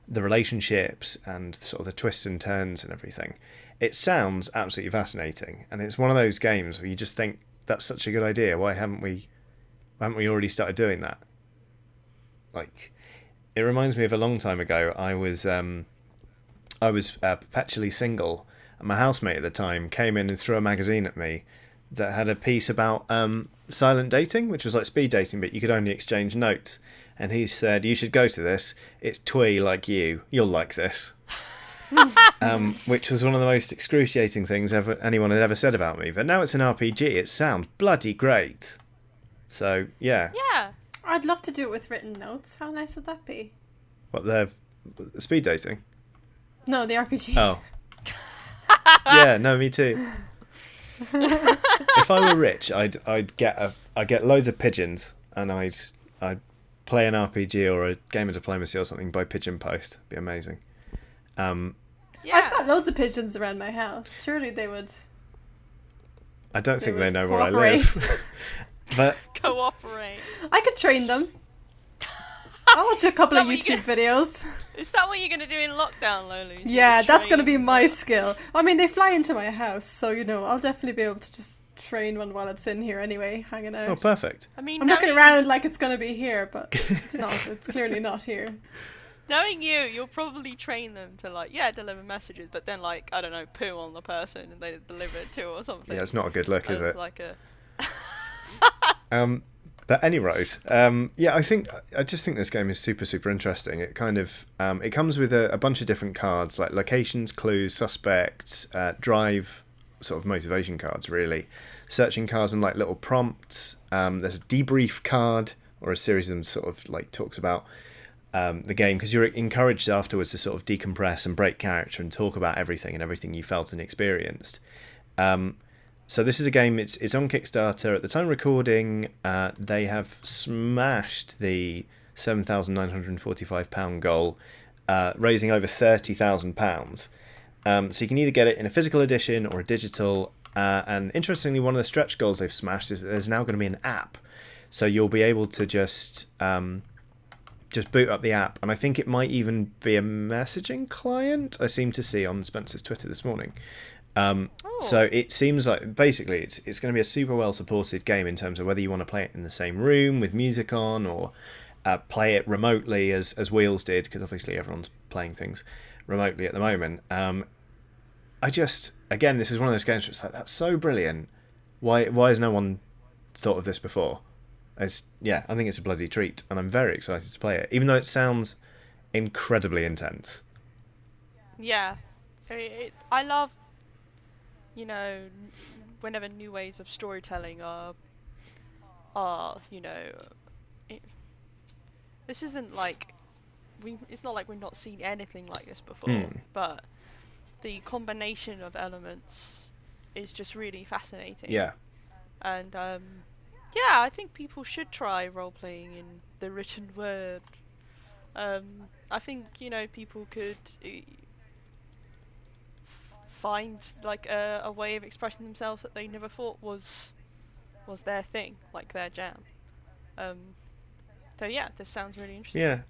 the relationships and sort of the twists and turns and everything. It sounds absolutely fascinating, and it's one of those games where you just think, that's such a good idea. Why haven't we already started doing that? It reminds me of a long time ago. I was perpetually single, and my housemate at the time came in and threw a magazine at me that had a piece about silent dating, which was like speed dating, but you could only exchange notes. And he said, you should go to this. It's twee like you. You'll like this. Which was one of the most excruciating things anyone had ever said about me. But now it's an RPG. It sounds bloody great. So, yeah. Yeah. I'd love to do it with written notes. How nice would that be? What, the speed dating? No, the RPG. Oh. Yeah, no, me too. If I were rich, I'd get loads of pigeons, and I'd play an RPG or a game of diplomacy or something by pigeon post. It'd be amazing. I've got loads of pigeons around my house. Surely they would. I don't think they know cooperate. where I live. But Cooperate. I could train them. I'll watch a couple of YouTube videos. Is that what you're going to do in lockdown, Lolies? Yeah, that's going to be my skill. I mean, they fly into my house, so, I'll definitely be able to just train one while it's in here anyway, hanging out. Oh, perfect. I mean, I'm looking around like it's going to be here, but it's not. It's clearly not here. Knowing you'll probably train them to, deliver messages, but then, I don't know, poo on the person and they deliver it to or something. Yeah, it's not a good look, is it? But at any rate, I just think this game is super, super interesting. It kind of it comes with a bunch of different cards, like locations, clues, suspects, drive, sort of motivation cards, really. Searching cards and little prompts. There's a debrief card, or a series of them sort of talks about the game, because you're encouraged afterwards to sort of decompress and break character and talk about everything you felt and experienced. So this is a game, it's on Kickstarter. At the time of recording, they have smashed the £7,945 goal, raising over £30,000. So you can either get it in a physical edition or a digital. And interestingly, one of the stretch goals they've smashed is that there's now going to be an app. So you'll be able to just boot up the app. And I think it might even be a messaging client, I seem to see on Spencer's Twitter this morning. So it seems like basically it's going to be a super well supported game in terms of whether you want to play it in the same room with music on or play it remotely as Wheels did, because obviously everyone's playing things remotely at the moment. Again, this is one of those games where it's like, that's so brilliant. Why has no one thought of this before? I think it's a bloody treat, and I'm very excited to play it, even though it sounds incredibly intense. Yeah. I love, whenever new ways of storytelling are this isn't like, it's not like we've not seen anything like this before, but the combination of elements is just really fascinating. Yeah. And I think people should try role-playing in the written word. I think, people could find like a way of expressing themselves that they never thought was their thing, like their jam. So yeah, this sounds really interesting. Yeah.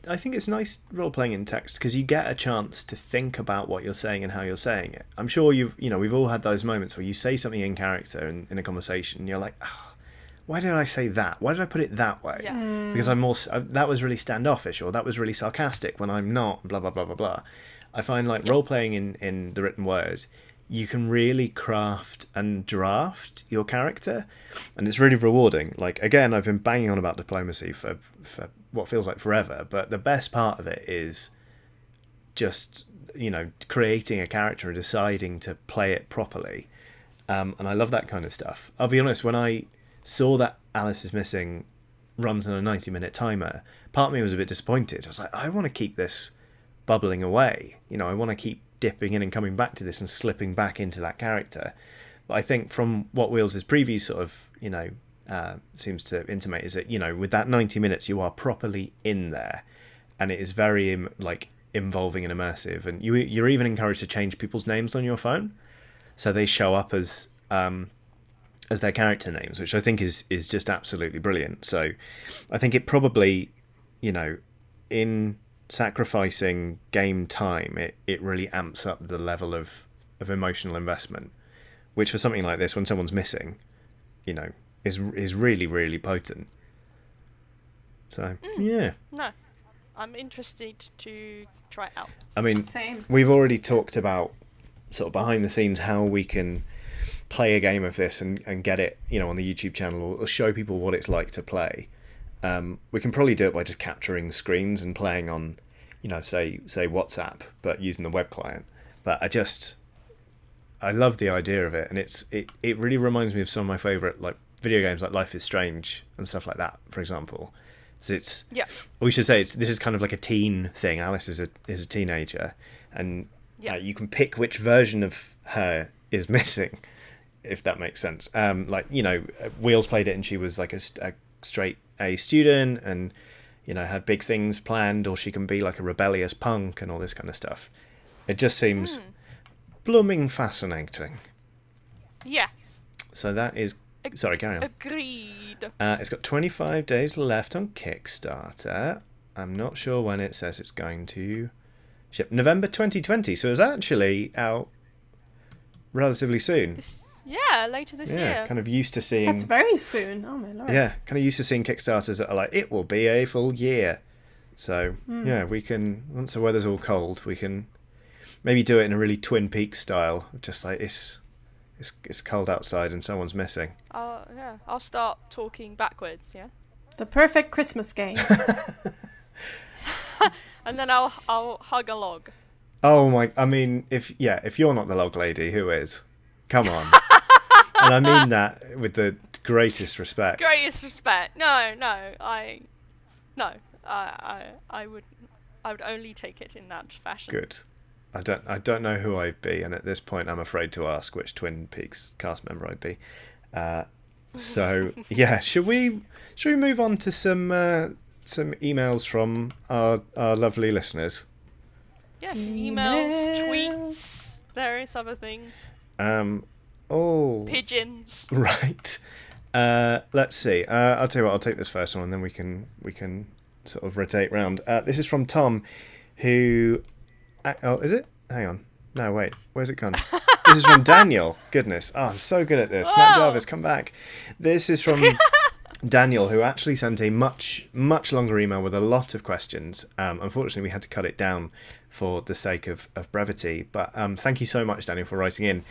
I think it's nice role-playing in text because you get a chance to think about what you're saying and how you're saying it. I'm sure we've all had those moments where you say something in character in a conversation and you're like, why did I say that? Why did I put it that way? Yeah. Because that was really standoffish, or that was really sarcastic when I'm not, blah, blah, blah, blah, blah. I find like role-playing in the written word, you can really craft and draft your character, and it's really rewarding. Like, again, I've been banging on about diplomacy for what feels like forever, but the best part of it is just, creating a character and deciding to play it properly. And I love that kind of stuff. I'll be honest, when I saw that Alice is Missing runs on a 90-minute timer, part of me was a bit disappointed. I was like, I want to keep this bubbling away. I want to keep dipping in and coming back to this and slipping back into that character. But I think from what Wheels' preview sort of, seems to intimate is that, with that 90 minutes, you are properly in there, and it is very involving and immersive. And you're even encouraged to change people's names on your phone, so they show up as their character names, which I think is just absolutely brilliant. So I think it probably, in sacrificing game time, it really amps up the level of emotional investment, which for something like this, when someone's missing, is really, really potent. So yeah. No, I'm interested to try it out. I mean, Same. We've already talked about sort of behind the scenes how we can play a game of this and get it, on the YouTube channel, or show people what it's like to play. We can probably do it by just capturing screens and playing on, say WhatsApp, but using the web client. But I love the idea of it, and it really reminds me of some of my favourite video games like Life is Strange and stuff like that, for example. So we should say this is kind of like a teen thing. Alice is a teenager, and you can pick which version of her is missing, if that makes sense. Wheels played it and she was like a straight A student and had big things planned, or she can be like a rebellious punk and all this kind of stuff. It just seems blooming fascinating. Yes. So that is... Sorry, carry on. Agreed. It's got 25 days left on Kickstarter. I'm not sure when it says it's going to ship. November 2020, so it's actually out relatively soon. Later this year. Yeah, kind of used to seeing... That's very soon. Oh my lord. Yeah, kind of used to seeing Kickstarters that are like, it will be a full year. So, we can, once the weather's all cold, we can maybe do it in a really Twin Peaks style. Just like, it's cold outside and someone's missing. I'll start talking backwards, yeah? The perfect Christmas game. And then I'll hug a log. Oh my, I mean, if you're not the log lady, who is? Come on. And I mean that with the greatest respect. Greatest respect. No, I would only take it in that fashion. Good. I don't know who I'd be, and at this point I'm afraid to ask which Twin Peaks cast member I'd be. So yeah, should we move on to some emails from our lovely listeners? Yeah, some emails, tweets, various other things. Pigeons. Right. Let's see. I'll tell you what. I'll take this first one, and then we can sort of rotate round. This is from Tom, who. Is it? Hang on. No, wait. Where's it gone? This is from Daniel. Goodness. Oh, I'm so good at this. Matt Jarvis, come back. This is from Daniel, who actually sent a much longer email with a lot of questions. Unfortunately, we had to cut it down for the sake of brevity. But thank you so much, Daniel, for writing in.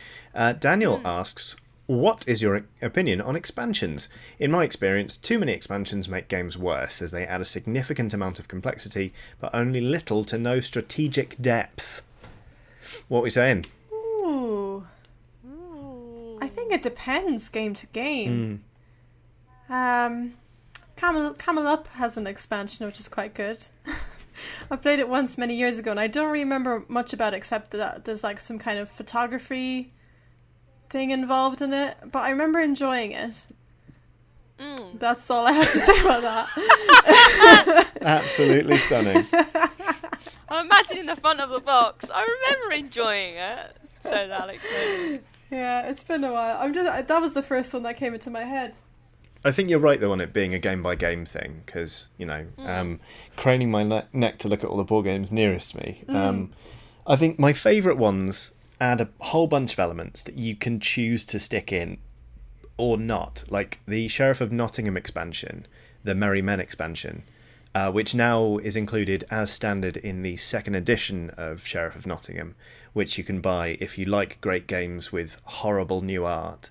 Daniel asks, what is your opinion on expansions? In my experience, too many expansions make games worse, as they add a significant amount of complexity, but only little to no strategic depth. What are we saying? Ooh. I think it depends game to game. Camel Up has an expansion which is quite good. I played it once many years ago and I don't remember much about it except that there's like some kind of photography thing involved in it, but I remember enjoying it. That's all I have to say about that. Absolutely stunning. I'm imagining the front of the box. I remember enjoying it. Says Alex. Yeah, it's been a while. That was the first one that came into my head. I think you're right though on it being a game by game thing, because craning my neck to look at all the board games nearest me. I think my favourite ones add a whole bunch of elements that you can choose to stick in or not, like the Sheriff of Nottingham expansion, the Merry Men expansion, which now is included as standard in the second edition of Sheriff of Nottingham, which you can buy if you like great games with horrible new art.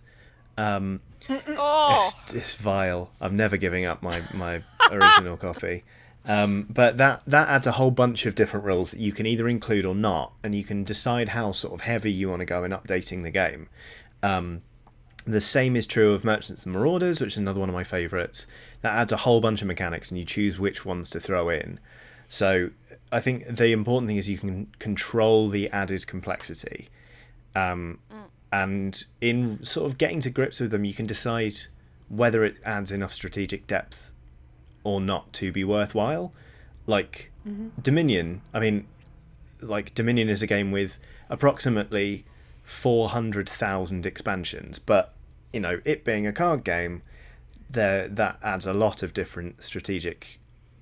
It's vile. I'm never giving up my original copy. But that adds a whole bunch of different rules that you can either include or not, and you can decide how sort of heavy you want to go in updating the game. The same is true of Merchants and Marauders, which is another one of my favourites. That adds a whole bunch of mechanics, and you choose which ones to throw in. So I think the important thing is you can control the added complexity. And in sort of getting to grips with them, you can decide whether it adds enough strategic depth or not to be worthwhile. Like Dominion, Dominion is a game with approximately 400,000 expansions, but it being a card game, that adds a lot of different strategic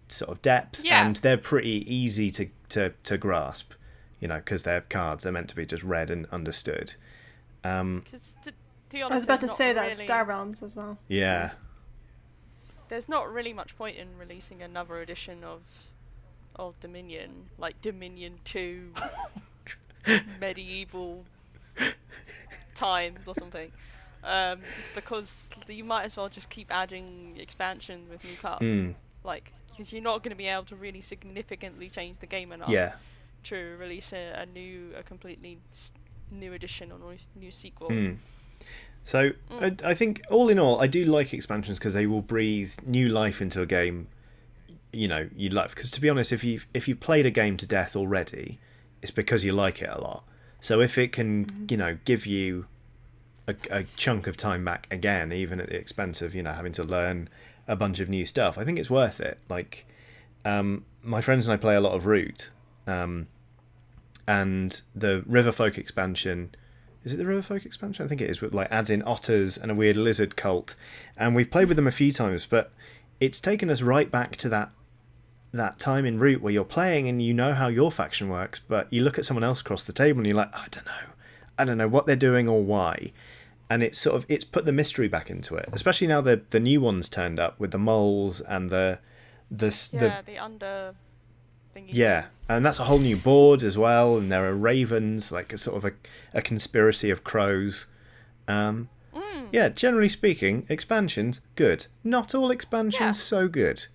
sort of depth, and they're pretty easy to grasp, because they're cards. They're meant to be just read and understood. To be honest, I was about to say that really... Star Realms as well. Yeah. There's not really much point in releasing another edition of Dominion, like Dominion 2 medieval times or something, because you might as well just keep adding expansion with new cards, because you're not going to be able to really significantly change the game enough to release a completely new edition or new sequel. So I think all in all, I do like expansions because they will breathe new life into a game. You like, because to be honest, if you've played a game to death already, it's because you like it a lot. So if it can, give you a chunk of time back again, even at the expense of having to learn a bunch of new stuff, I think it's worth it. Like, my friends and I play a lot of Root, and the Riverfolk expansion. Is it the Riverfolk expansion? I think it is, but adds in otters and a weird lizard cult. And we've played with them a few times, but it's taken us right back to that time in Root where you're playing and you know how your faction works, but you look at someone else across the table and you're like, I don't know what they're doing or why. And it's put the mystery back into it, especially now the new ones turned up with the moles and the under thingy. Yeah, and that's a whole new board as well, and there are ravens, like a sort of a conspiracy of crows. Yeah, generally speaking, expansions, good. Not all expansions so good.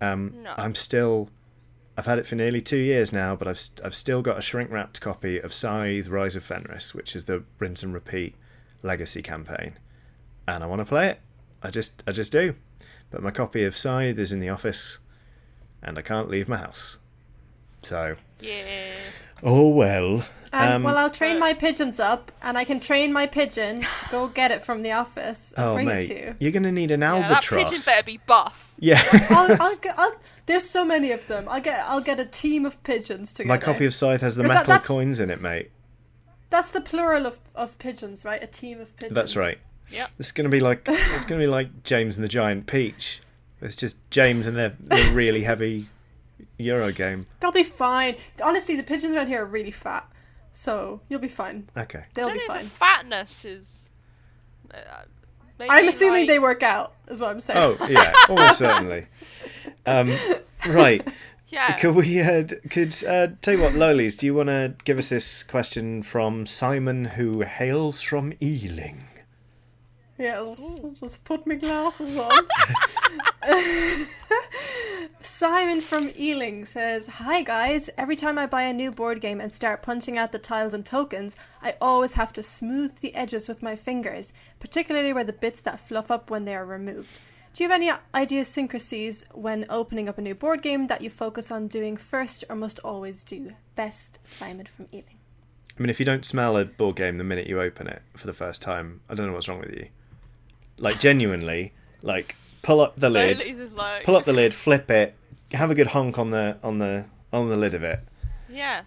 No. I've had it for nearly 2 years now, but I've still got a shrink-wrapped copy of Scythe Rise of Fenris, which is the rinse and repeat legacy campaign. And I want to play it. I just do. But my copy of Scythe is in the office, and I can't leave my house. So, yeah. Oh well. I'll train my pigeons up, and I can train my pigeon to go get it from the office and bring it to you. You're going to need an albatross. That pigeon better be buff. Yeah. There's so many of them. I'll get a team of pigeons together. My copy of Scythe has the 'Cause metal that's- coins in it, mate. That's the plural of pigeons, right? A team of pigeons. That's right. Yep. It's gonna be like James and the Giant Peach. It's just James and the really heavy Euro game. They'll be fine. Honestly, the pigeons around here are really fat, so you'll be fine. Okay. They'll I be don't know if fine. the fatness is. Maybe I'm assuming like... they work out, is what I'm saying. Oh yeah, almost certainly. Right. Yeah. Could we? Tell you what, Lolies, do you want to give us this question from Simon, who hails from Ealing? Yes, just put my glasses on. Simon from Ealing says, "Hi guys, every time I buy a new board game and start punching out the tiles and tokens, I always have to smooth the edges with my fingers, particularly where the bits that fluff up when they are removed. Do you have any idiosyncrasies when opening up a new board game that you focus on doing first or must always do? Best, Simon from Ealing." I mean, if you don't smell a board game the minute you open it for the first time, I don't know what's wrong with you. Like, genuinely, like, pull up the lid, flip it, have a good honk on the lid of it. Yeah.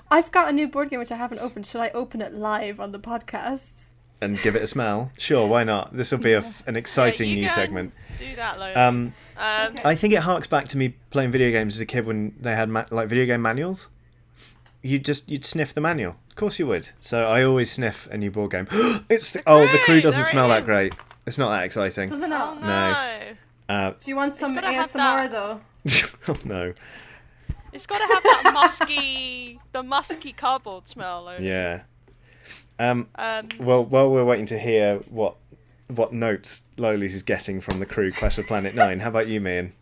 I've got a new board game which I haven't opened. Should I open it live on the podcast? And give it a smell? Sure, why not? This will be an exciting new segment. Do that, Lolis. Okay. I think it harks back to me playing video games as a kid when they had video game manuals. You'd sniff the manual. Of course you would. So I always sniff a new board game. The crew doesn't smell that great. It's not that exciting. Does it not? No. Do you want some gotta have ASMR though? Oh no. It's got to have that musky cardboard smell. Lolis. Yeah. Well, while we're waiting to hear what notes Lolies is getting from the crew Clash of Planet 9, how about you, Meehan?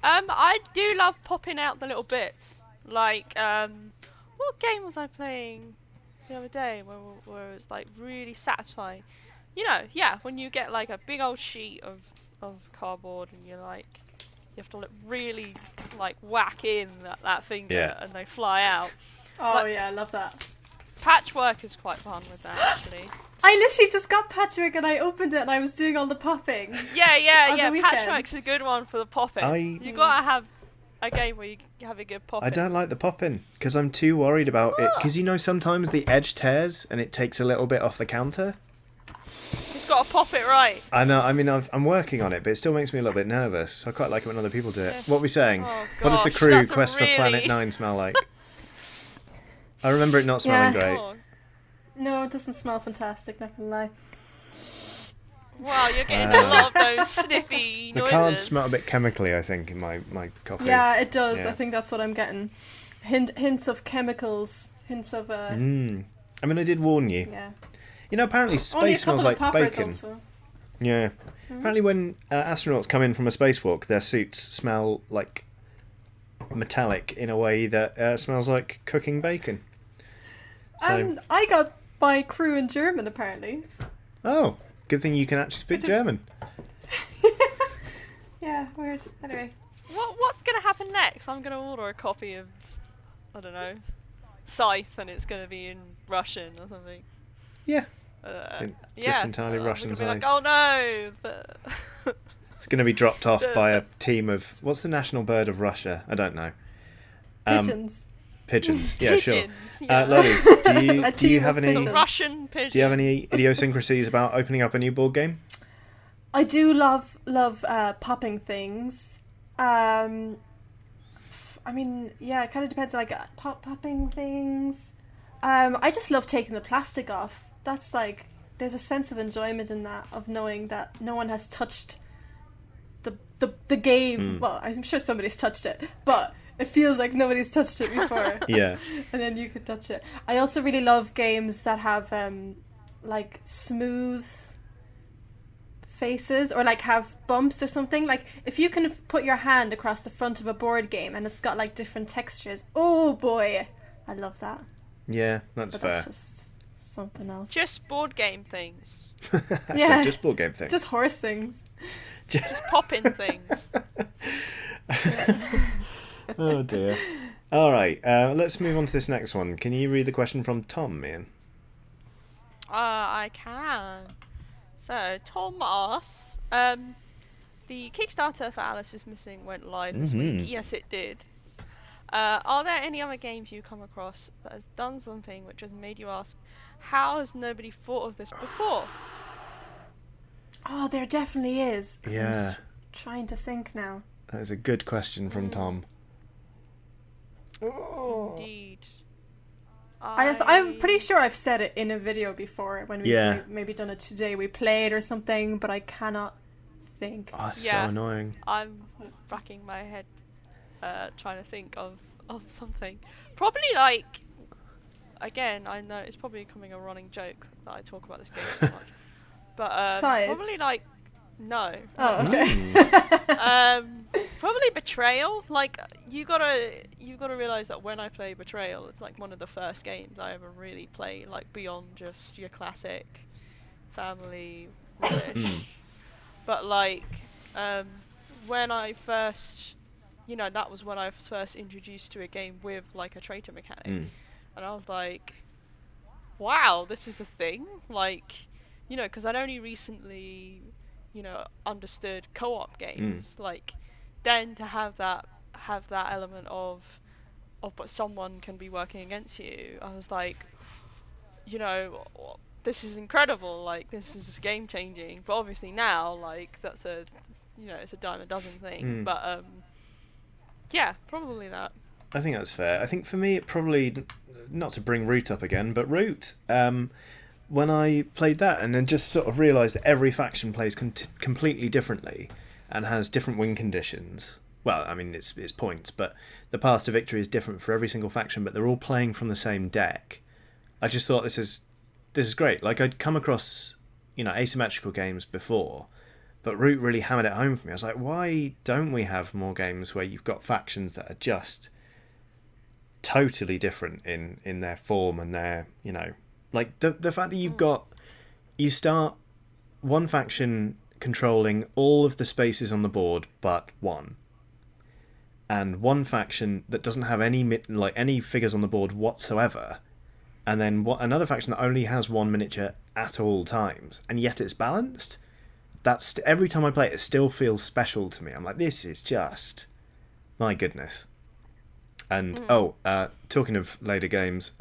I do love popping out the little bits. Like, what game was I playing the other day where it was like really satisfying? You know, yeah, when you get like a big old sheet of cardboard and you have to really like whack in that finger and they fly out. Oh yeah, I love that. Patchwork is quite fun with that, actually. I literally just got Patchwork and I opened it and I was doing all the popping. Yeah. Patchwork's a good one for the popping. You gotta have a game where you have a good popping. I don't like the popping because I'm too worried about it. Because sometimes the edge tears and it takes a little bit off the counter. Just gotta pop it right. I know. I mean, I'm working on it, but it still makes me a little bit nervous. I quite like it when other people do it. What are we saying? Oh, what does the gosh, crew that's Quest for Planet 9 smell like? I remember it not smelling great. Oh. No, it doesn't smell fantastic, not gonna lie. Wow, you're getting a lot of those sniffy The noises. cards smell a bit chemically, I think, in my copy. Yeah, it does. Yeah. I think that's what I'm getting. Hints of hints of I mean, I did warn you. Yeah. Apparently Only a space smells couple of like poppers bacon. also. Yeah. Apparently when astronauts come in from a spacewalk, their suits smell like metallic in a way that smells like cooking bacon. So, And I got my crew in German, apparently. oh, good thing you can actually speak German. Yeah, weird. Anyway. What's gonna happen next? I'm gonna order a copy of, I don't know, Scythe, and it's gonna be in Russian or something. Yeah. Yeah. entirely Russian I'm gonna be Scythe. like, oh no! It's going to be dropped off by a team of... What's the national bird of Russia? I don't know. Pigeons. Pigeons. Yeah, sure. Pigeons, yeah. Lolies, do you team have of any... pigeons. Russian pigeon. Do you have any idiosyncrasies about opening up a new board game? I do love popping things. I mean, yeah, it kind of depends. Like popping things. I just love taking the plastic off. That's like, there's a sense of enjoyment in that, of knowing that no one has touched the game. Well, I'm sure somebody's touched it, but it feels like nobody's touched it before. Yeah. And then you could touch it. I also really love games that have like smooth faces, or like have bumps or something. Like if you can put your hand across the front of a board game and it's got like different textures. Oh boy, I love that. Yeah, that's But fair. that's just something else. Just board game things. Yeah. Just board game things. Just horse things. Just popping things. Oh dear. All right, let's move on to this next one. Can you read the question from Tom, Meehan? I can. So Tom asks, the Kickstarter for Alice is Missing went live this week. Yes, it did. Are there any other games you come across that has done something which has made you ask, how has nobody thought of this before? Oh, there definitely is. Yeah. I'm just trying to think now. That is a good question from Tom. Indeed. I'm pretty sure I've said it in a video before when we maybe done it today. We played or something, but I cannot think. Oh, that's so annoying. I'm racking my head trying to think of something. Probably like, again, I know it's probably becoming a running joke that I talk about this game so much. But probably like, no. Oh, okay. Probably Betrayal. Like, you gotta realize that when I play Betrayal, it's like one of the first games I ever really played, like beyond just your classic family rubbish. But like, when I first, that was when I was first introduced to a game with like a traitor mechanic, and I was like, wow, this is a thing. Like, because I'd only recently, understood co-op games. Like, then to have that element of but someone can be working against you, I was like, this is incredible. Like, this is game changing. But obviously now, like, that's a, it's a dime a dozen thing. But yeah, probably that. I think that's fair. I think for me, it probably, not to bring Root up again, but Root, when I played that and then just sort of realised that every faction plays completely differently and has different win conditions. Well, I mean, it's points, but the path to victory is different for every single faction, but they're all playing from the same deck. I just thought this is great. Like, I'd come across, asymmetrical games before, but Root really hammered it home for me. I was like, why don't we have more games where you've got factions that are just totally different in their form and their, like the fact that you start one faction controlling all of the spaces on the board but one, and one faction that doesn't have any figures on the board whatsoever, and then another faction that only has one miniature at all times, and yet it's balanced. That's every time I play it still feels special to me. I'm like, this is just, my goodness. And talking of later games,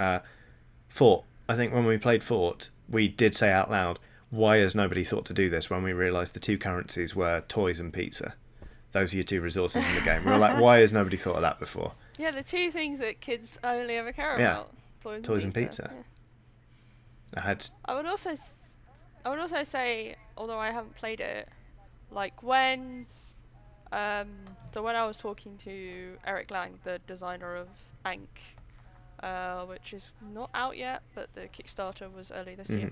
Fort. I think when we played Fort, we did say out loud, why has nobody thought to do this, when we realised the two currencies were toys and pizza. Those are your two resources in the game. We were like, why has nobody thought of that before? Yeah, the two things that kids only ever care about. Toys and pizza. Yeah. I would also say, although I haven't played it, like when I was talking to Eric Lang, the designer of Ankh, which is not out yet, but the Kickstarter was early this year.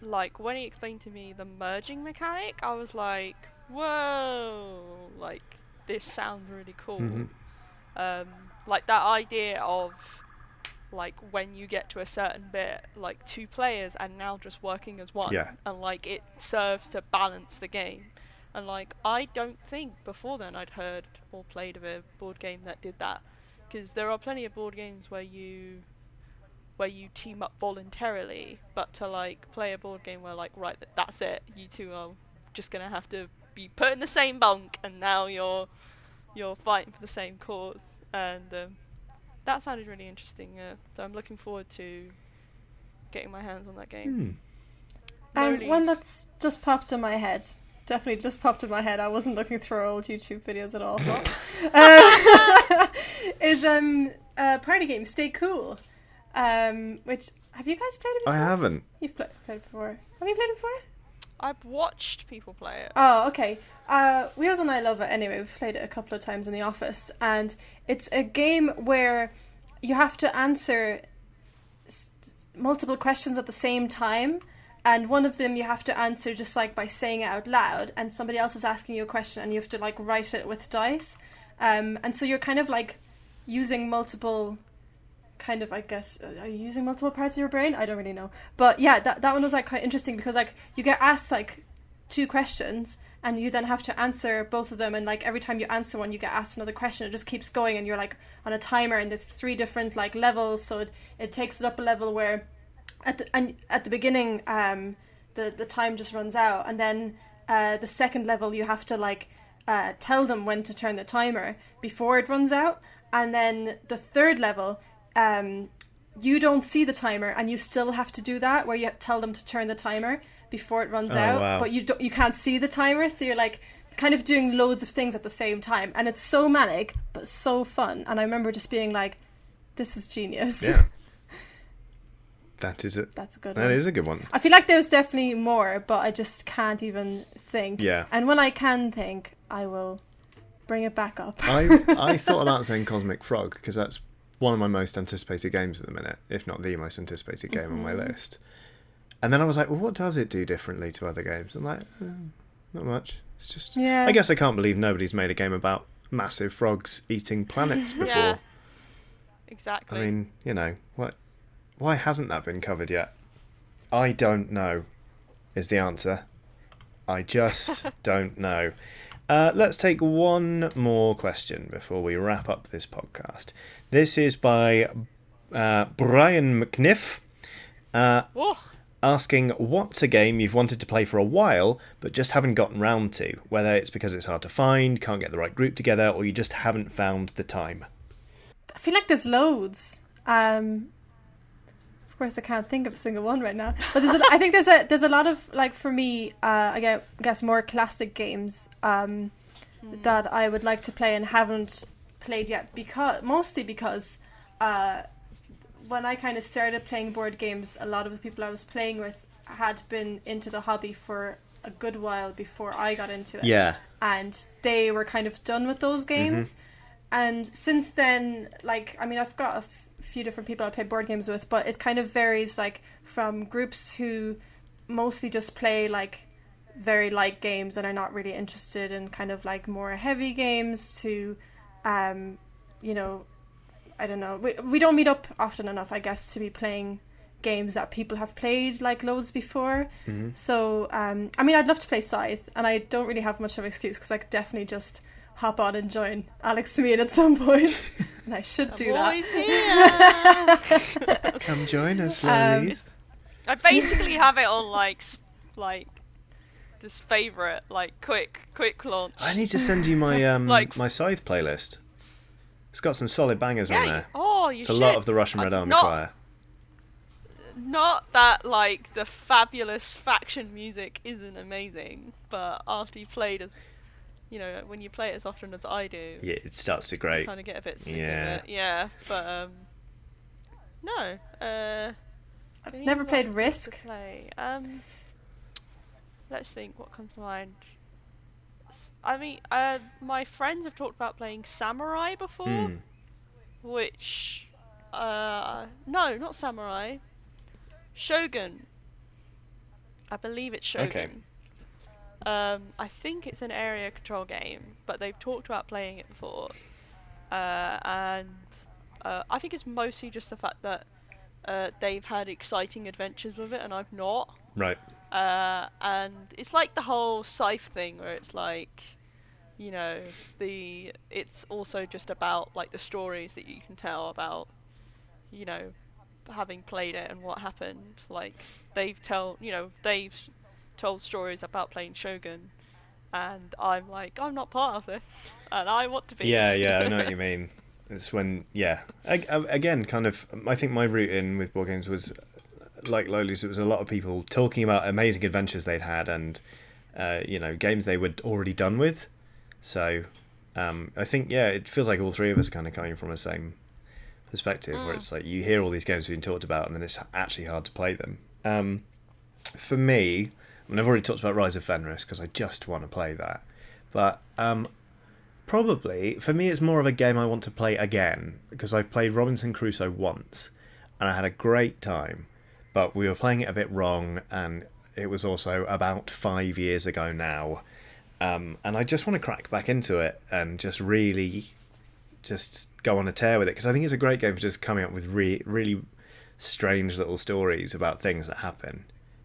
Like, when he explained to me the merging mechanic, I was like, whoa, like, this sounds really cool. Like, that idea of, like, when you get to a certain bit, like, two players and now just working as one. Yeah. And, like, it serves to balance the game. And, like, I don't think before then I'd heard or played of a board game that did that. Because there are plenty of board games where you team up voluntarily, but to, like, play a board game where, like, right, that's it, you two are just gonna have to be put in the same bunk, and now you're fighting for the same cause. And that sounded really interesting, so I'm looking forward to getting my hands on that game. And one that's just popped in my head, definitely just popped in my head, I wasn't looking through old YouTube videos at all, is a party game, Stay Cool, which, have you guys played it before? I haven't. You've played it before. Have you played it before? I've watched people play it. Oh, okay. Wheels and I love it anyway. We've played it a couple of times in the office, and it's a game where you have to answer multiple questions at the same time, and one of them you have to answer just like by saying it out loud, and somebody else is asking you a question and you have to like write it with dice, and so you're kind of like using multiple kind of, I guess, are you using multiple parts of your brain? I don't really know, but yeah, that one was like quite interesting because like you get asked like two questions and you then have to answer both of them, and like every time you answer one you get asked another question. It just keeps going, and you're like on a timer, and there's 3 different like levels, so it takes it up a level where at the beginning the time just runs out, and then the second level you have to like tell them when to turn the timer before it runs out, and then the third level you don't see the timer and you still have to do that, where you tell them to turn the timer before it runs out. Wow. But you can't see the timer, so you're like kind of doing loads of things at the same time, and it's so manic but so fun. And I remember just being like, this is genius. Yeah. That's a good one. That is a good one. I feel like there's definitely more, but I just can't think. Yeah. And when I can think, I will bring it back up. I thought about saying Cosmic Frog, because that's one of my most anticipated games at the minute, if not the most anticipated game on my list. And then I was like, well, what does it do differently to other games? I'm like, not much. It's just... Yeah. I guess I can't believe nobody's made a game about massive frogs eating planets before. Yeah. Exactly. I mean, why hasn't that been covered yet? I don't know, is the answer. I just don't know. Let's take one more question before we wrap up this podcast. This is by Brian McNiff, asking, what's a game you've wanted to play for a while but just haven't gotten round to? Whether it's because it's hard to find, can't get the right group together, or you just haven't found the time. I feel like there's loads. Of course, I can't think of a single one right now. But I think there's a lot of, like, for me, I guess more classic games that I would like to play and haven't played yet, mostly because when I kind of started playing board games, a lot of the people I was playing with had been into the hobby for a good while before I got into it. Yeah. And they were kind of done with those games. And since then, like, I mean, I've got a few different people I play board games with, but it kind of varies, like, from groups who mostly just play, like, very light games and are not really interested in kind of, like, more heavy games to, you know, I don't know. We don't meet up often enough, I guess, to be playing games that people have played, like, loads before. So, I mean, I'd love to play Scythe, and I don't really have much of an excuse because I could definitely just hop on and join Alex Meehan at some point, and I should do that. Here. Come join us, Lolies. I basically have it on like this favourite, like quick launch. I need to send you my Like- my Scythe playlist. It's got some solid bangers on there. You It's should. a lot of the Russian Red Army not- Choir. Not that, like, the fabulous faction music isn't amazing, but after you played as, you know, when you play it as often as I do, Yeah, it starts to you grate. kind of get a bit sick Yeah. of it. Yeah, but no. I've never played games Risk. to play. Let's think. What comes to mind? I mean, my friends have talked about playing Samurai before, which, no, not Samurai. Shogun. I believe it's Shogun. Okay. I think it's an area control game, but they've talked about playing it before, and I think it's mostly just the fact that they've had exciting adventures with it and I've not. Right. And it's like the whole Scythe thing where it's like, you know, it's also just about like the stories that you can tell about, you know, having played it and what happened. Like they've told stories about playing Shogun, and I'm like, I'm not part of this, and I want to be. Yeah, I know what you mean. It's when, again, kind of, I think my route in with board games was, like Lolies, it was a lot of people talking about amazing adventures they'd had and, you know, games they were already done with. So, I think, it feels like all three of us are kind of coming from the same perspective, where it's like you hear all these games being talked about and then it's actually hard to play them. For me, I mean, I've already talked about Rise of Fenris because I just want to play that, but probably for me it's more of a game I want to play again, because I've played Robinson Crusoe once and I had a great time, but we were playing it a bit wrong and it was also about 5 years ago now, and I just want to crack back into it and just really just go on a tear with it, because I think it's a great game for just coming up with really strange little stories about things that happen.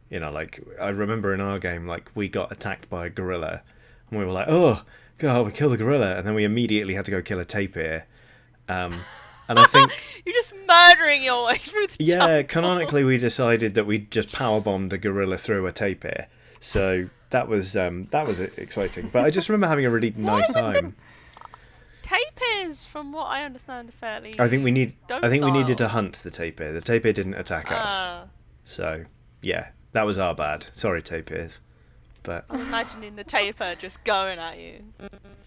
You know, like I remember in our game, like we got attacked by a gorilla and we were like, oh god, we killed the gorilla, and then we immediately had to go kill a tapir. And I think you're just murdering your way through the jungle. Canonically we decided that we'd just power bombed a gorilla through a tapir. So that was exciting. But I just remember having a really nice time. Tapirs, from what I understand, are fairly. I think we needed docile. to hunt the tapir. The tapir didn't attack us, so yeah, that was our bad. Sorry, tapirs. But I'm imagining the tapir just going at you.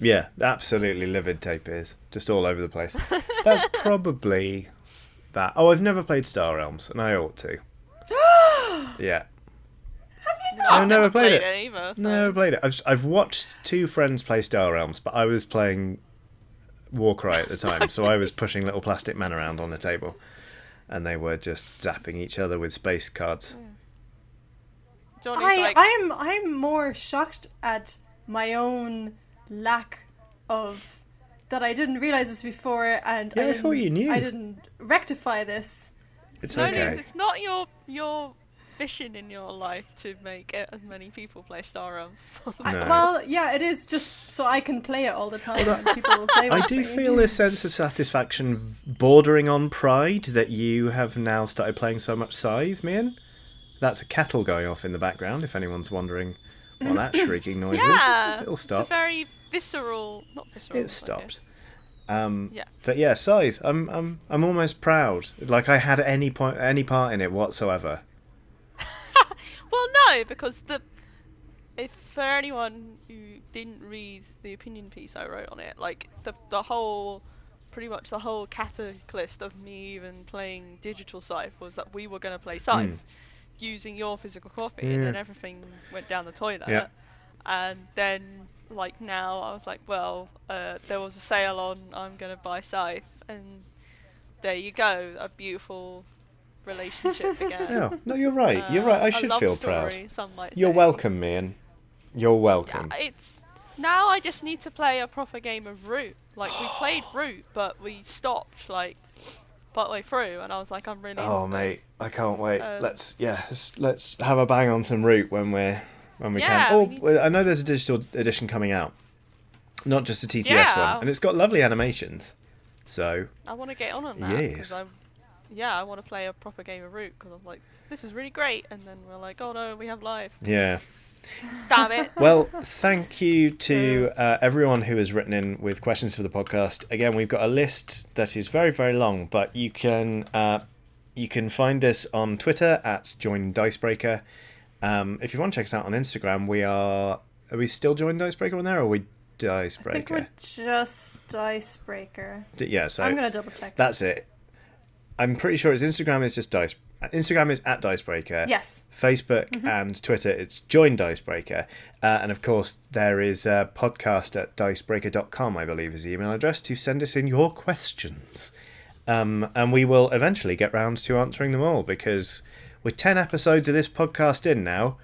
yeah, absolutely livid tapirs, just all over the place. That's probably that. Oh, I've never played Star Realms, and I ought to. Yeah. I've never played it. either. So. Never played it. I've watched two friends play Star Realms, but I was playing Warcry at the time, so I was pushing little plastic men around on a table, and they were just zapping each other with space cards. I'm more shocked at my own lack of that I didn't realize this before, and I thought you knew. I didn't rectify this. It's No, okay. it's not your mission in your life to make as many people play Star Realms as possible. No. Well, yeah, it is just so I can play it all the time and people will play with I do me. feel this sense of satisfaction bordering on pride that you have now started playing so much Scythe, Meehan. That's a kettle going off in the background, if anyone's wondering what that shrieking noise is. It'll stop. It's a very visceral, not visceral. It stopped. Yeah. But yeah, Scythe, I'm almost proud. Like I had any part in it whatsoever. Well, no, because if for anyone who didn't read the opinion piece I wrote on it, like pretty much the whole catalyst of me even playing digital Scythe was that we were going to play Scythe using your physical copy, and then everything went down the toilet. Yeah. And then, like now, I was like, well, there was a sale on, I'm going to buy Scythe, and there you go, a beautiful relationship again. Yeah, no, you're right. You're right. I should feel proud. Some might You're say. welcome, Meehan. You're welcome. Yeah, it's now I just need to play a proper game of Root. Like we played Root, but we stopped like partway through, and I was like, I'm really. Oh, into mate, this. I can't wait. Let's have a bang on some Root when we Yeah, can. Oh, I know there's a digital edition coming out, not just a TTS one, and it's got lovely animations. So I want to get on that. yes. I want to play a proper game of Root because I'm like, this is really great, and then we're like, oh no, we have live. Yeah. Damn it. Well, thank you to everyone who has written in with questions for the podcast. Again, we've got a list that is very, very long, but you can find us on Twitter at @JoinDicebreaker. If you want to check us out on Instagram, are we still Join Dicebreaker on there, or are we Dicebreaker? I think we're just Dicebreaker. Yeah, so I'm gonna double check. that's it. I'm pretty sure Instagram is just Dice. Instagram is @Dicebreaker. Yes. Facebook and Twitter, it's Join Dicebreaker. And of course, there is a podcast at dicebreaker.com, I believe, is the email address to send us in your questions. And we will eventually get round to answering them all, because we're 10 episodes of this podcast in now.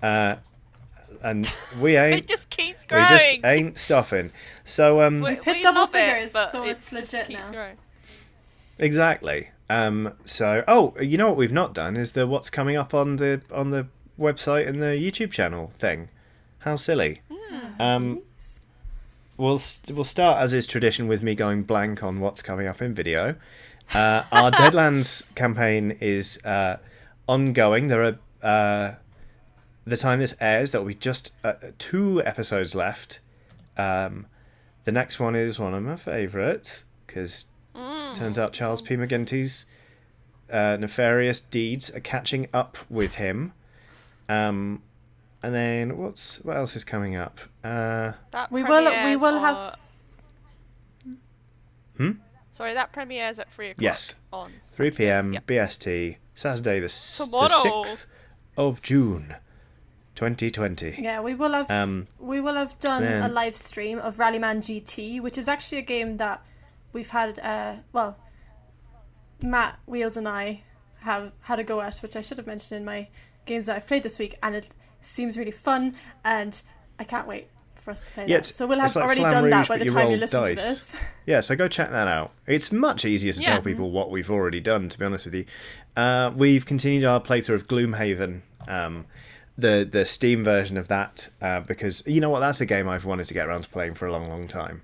And we ain't. It just keeps growing. We just ain't stopping. So We've hit we double love it, figures, but so it it's just legit keeps now. growing. exactly. You know what we've not done is the what's coming up on the website and the YouTube channel thing. How silly. We'll start, as is tradition, with me going blank on what's coming up in video. Our Deadlands campaign is ongoing. There are the time this airs, there will be just 2 episodes left. The next one is one of my favourites, because turns out Charles P. McGinty's nefarious deeds are catching up with him. And then what else is coming up? We will have. Sorry, that premieres at 3 o'clock. Yes. On 3 p.m. Yep. BST, Saturday the Tomorrow. 6th of June, 2020. Yeah, we will have done a live stream of Rallyman GT, which is actually a game that we've had. Matt Wheels and I have had a go at, which I should have mentioned in my games that I've played this week, and it seems really fun, and I can't wait for us to play that. So we'll have like already Flam done Rouge, that by but the you time you roll listen dice. to this. Yeah, so go check that out. It's much easier to tell people what we've already done, to be honest with you. We've continued our playthrough of Gloomhaven, the Steam version of that, because you know what, that's a game I've wanted to get around to playing for a long, long time.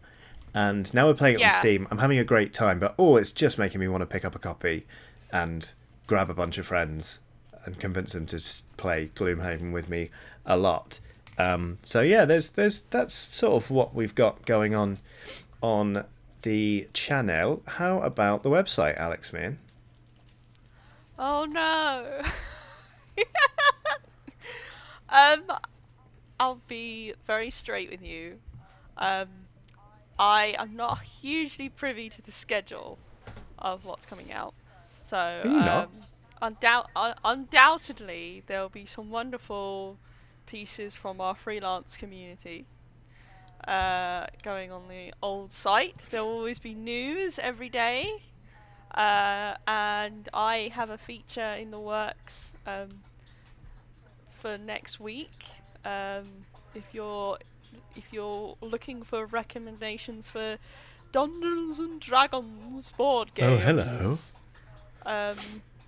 And now we're playing it on Steam. I'm having a great time, but it's just making me want to pick up a copy and grab a bunch of friends and convince them to play Gloomhaven with me a lot. So yeah, there's that's sort of what we've got going on the channel. How about the website, Alex Meehan? Oh no. I'll be very straight with you. I am not hugely privy to the schedule of what's coming out. So Are you not? Undoubtedly there'll be some wonderful pieces from our freelance community going on the old site. There'll always be news every day. And I have a feature in the works for next week. If you're looking for recommendations for Dungeons and Dragons board games, Oh, hello.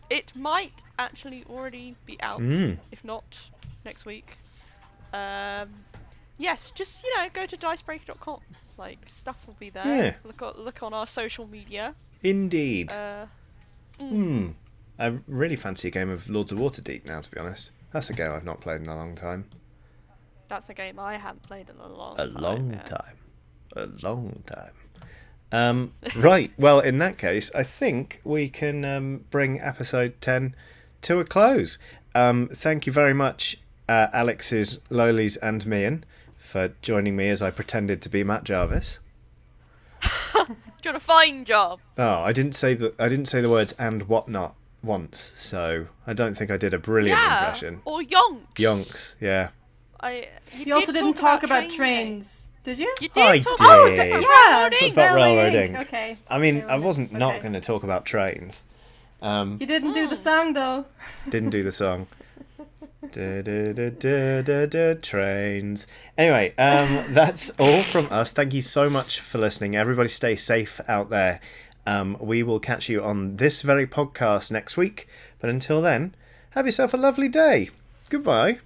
It might actually already be out, if not next week. Yes, just go to Dicebreaker.com. Like, stuff will be there. Yeah. Look on our social media. Indeed. I really fancy a game of Lords of Waterdeep now, to be honest. That's a game I've not played in a long time. That's a game I haven't played in a long time. A long time. Right, well, in that case, I think we can bring episode 10 to a close. Thank you very much, Alex's, Lolies and Meehan, for joining me as I pretended to be Matt Jarvis. You're a fine job. Oh, I didn't say the words "and whatnot" once, so I don't think I did a brilliant impression. Or yonks. Yonks, yeah. You also didn't talk about trains, did you? You did I talk did. about Talked about railroading. Okay. I mean, I wasn't not Okay. going to talk about trains. You didn't do the song though. Didn't do the song. Trains. Anyway, that's all from us. Thank you so much for listening. Everybody stay safe out there. We will catch you on this very podcast next week. But until then, have yourself a lovely day. Goodbye.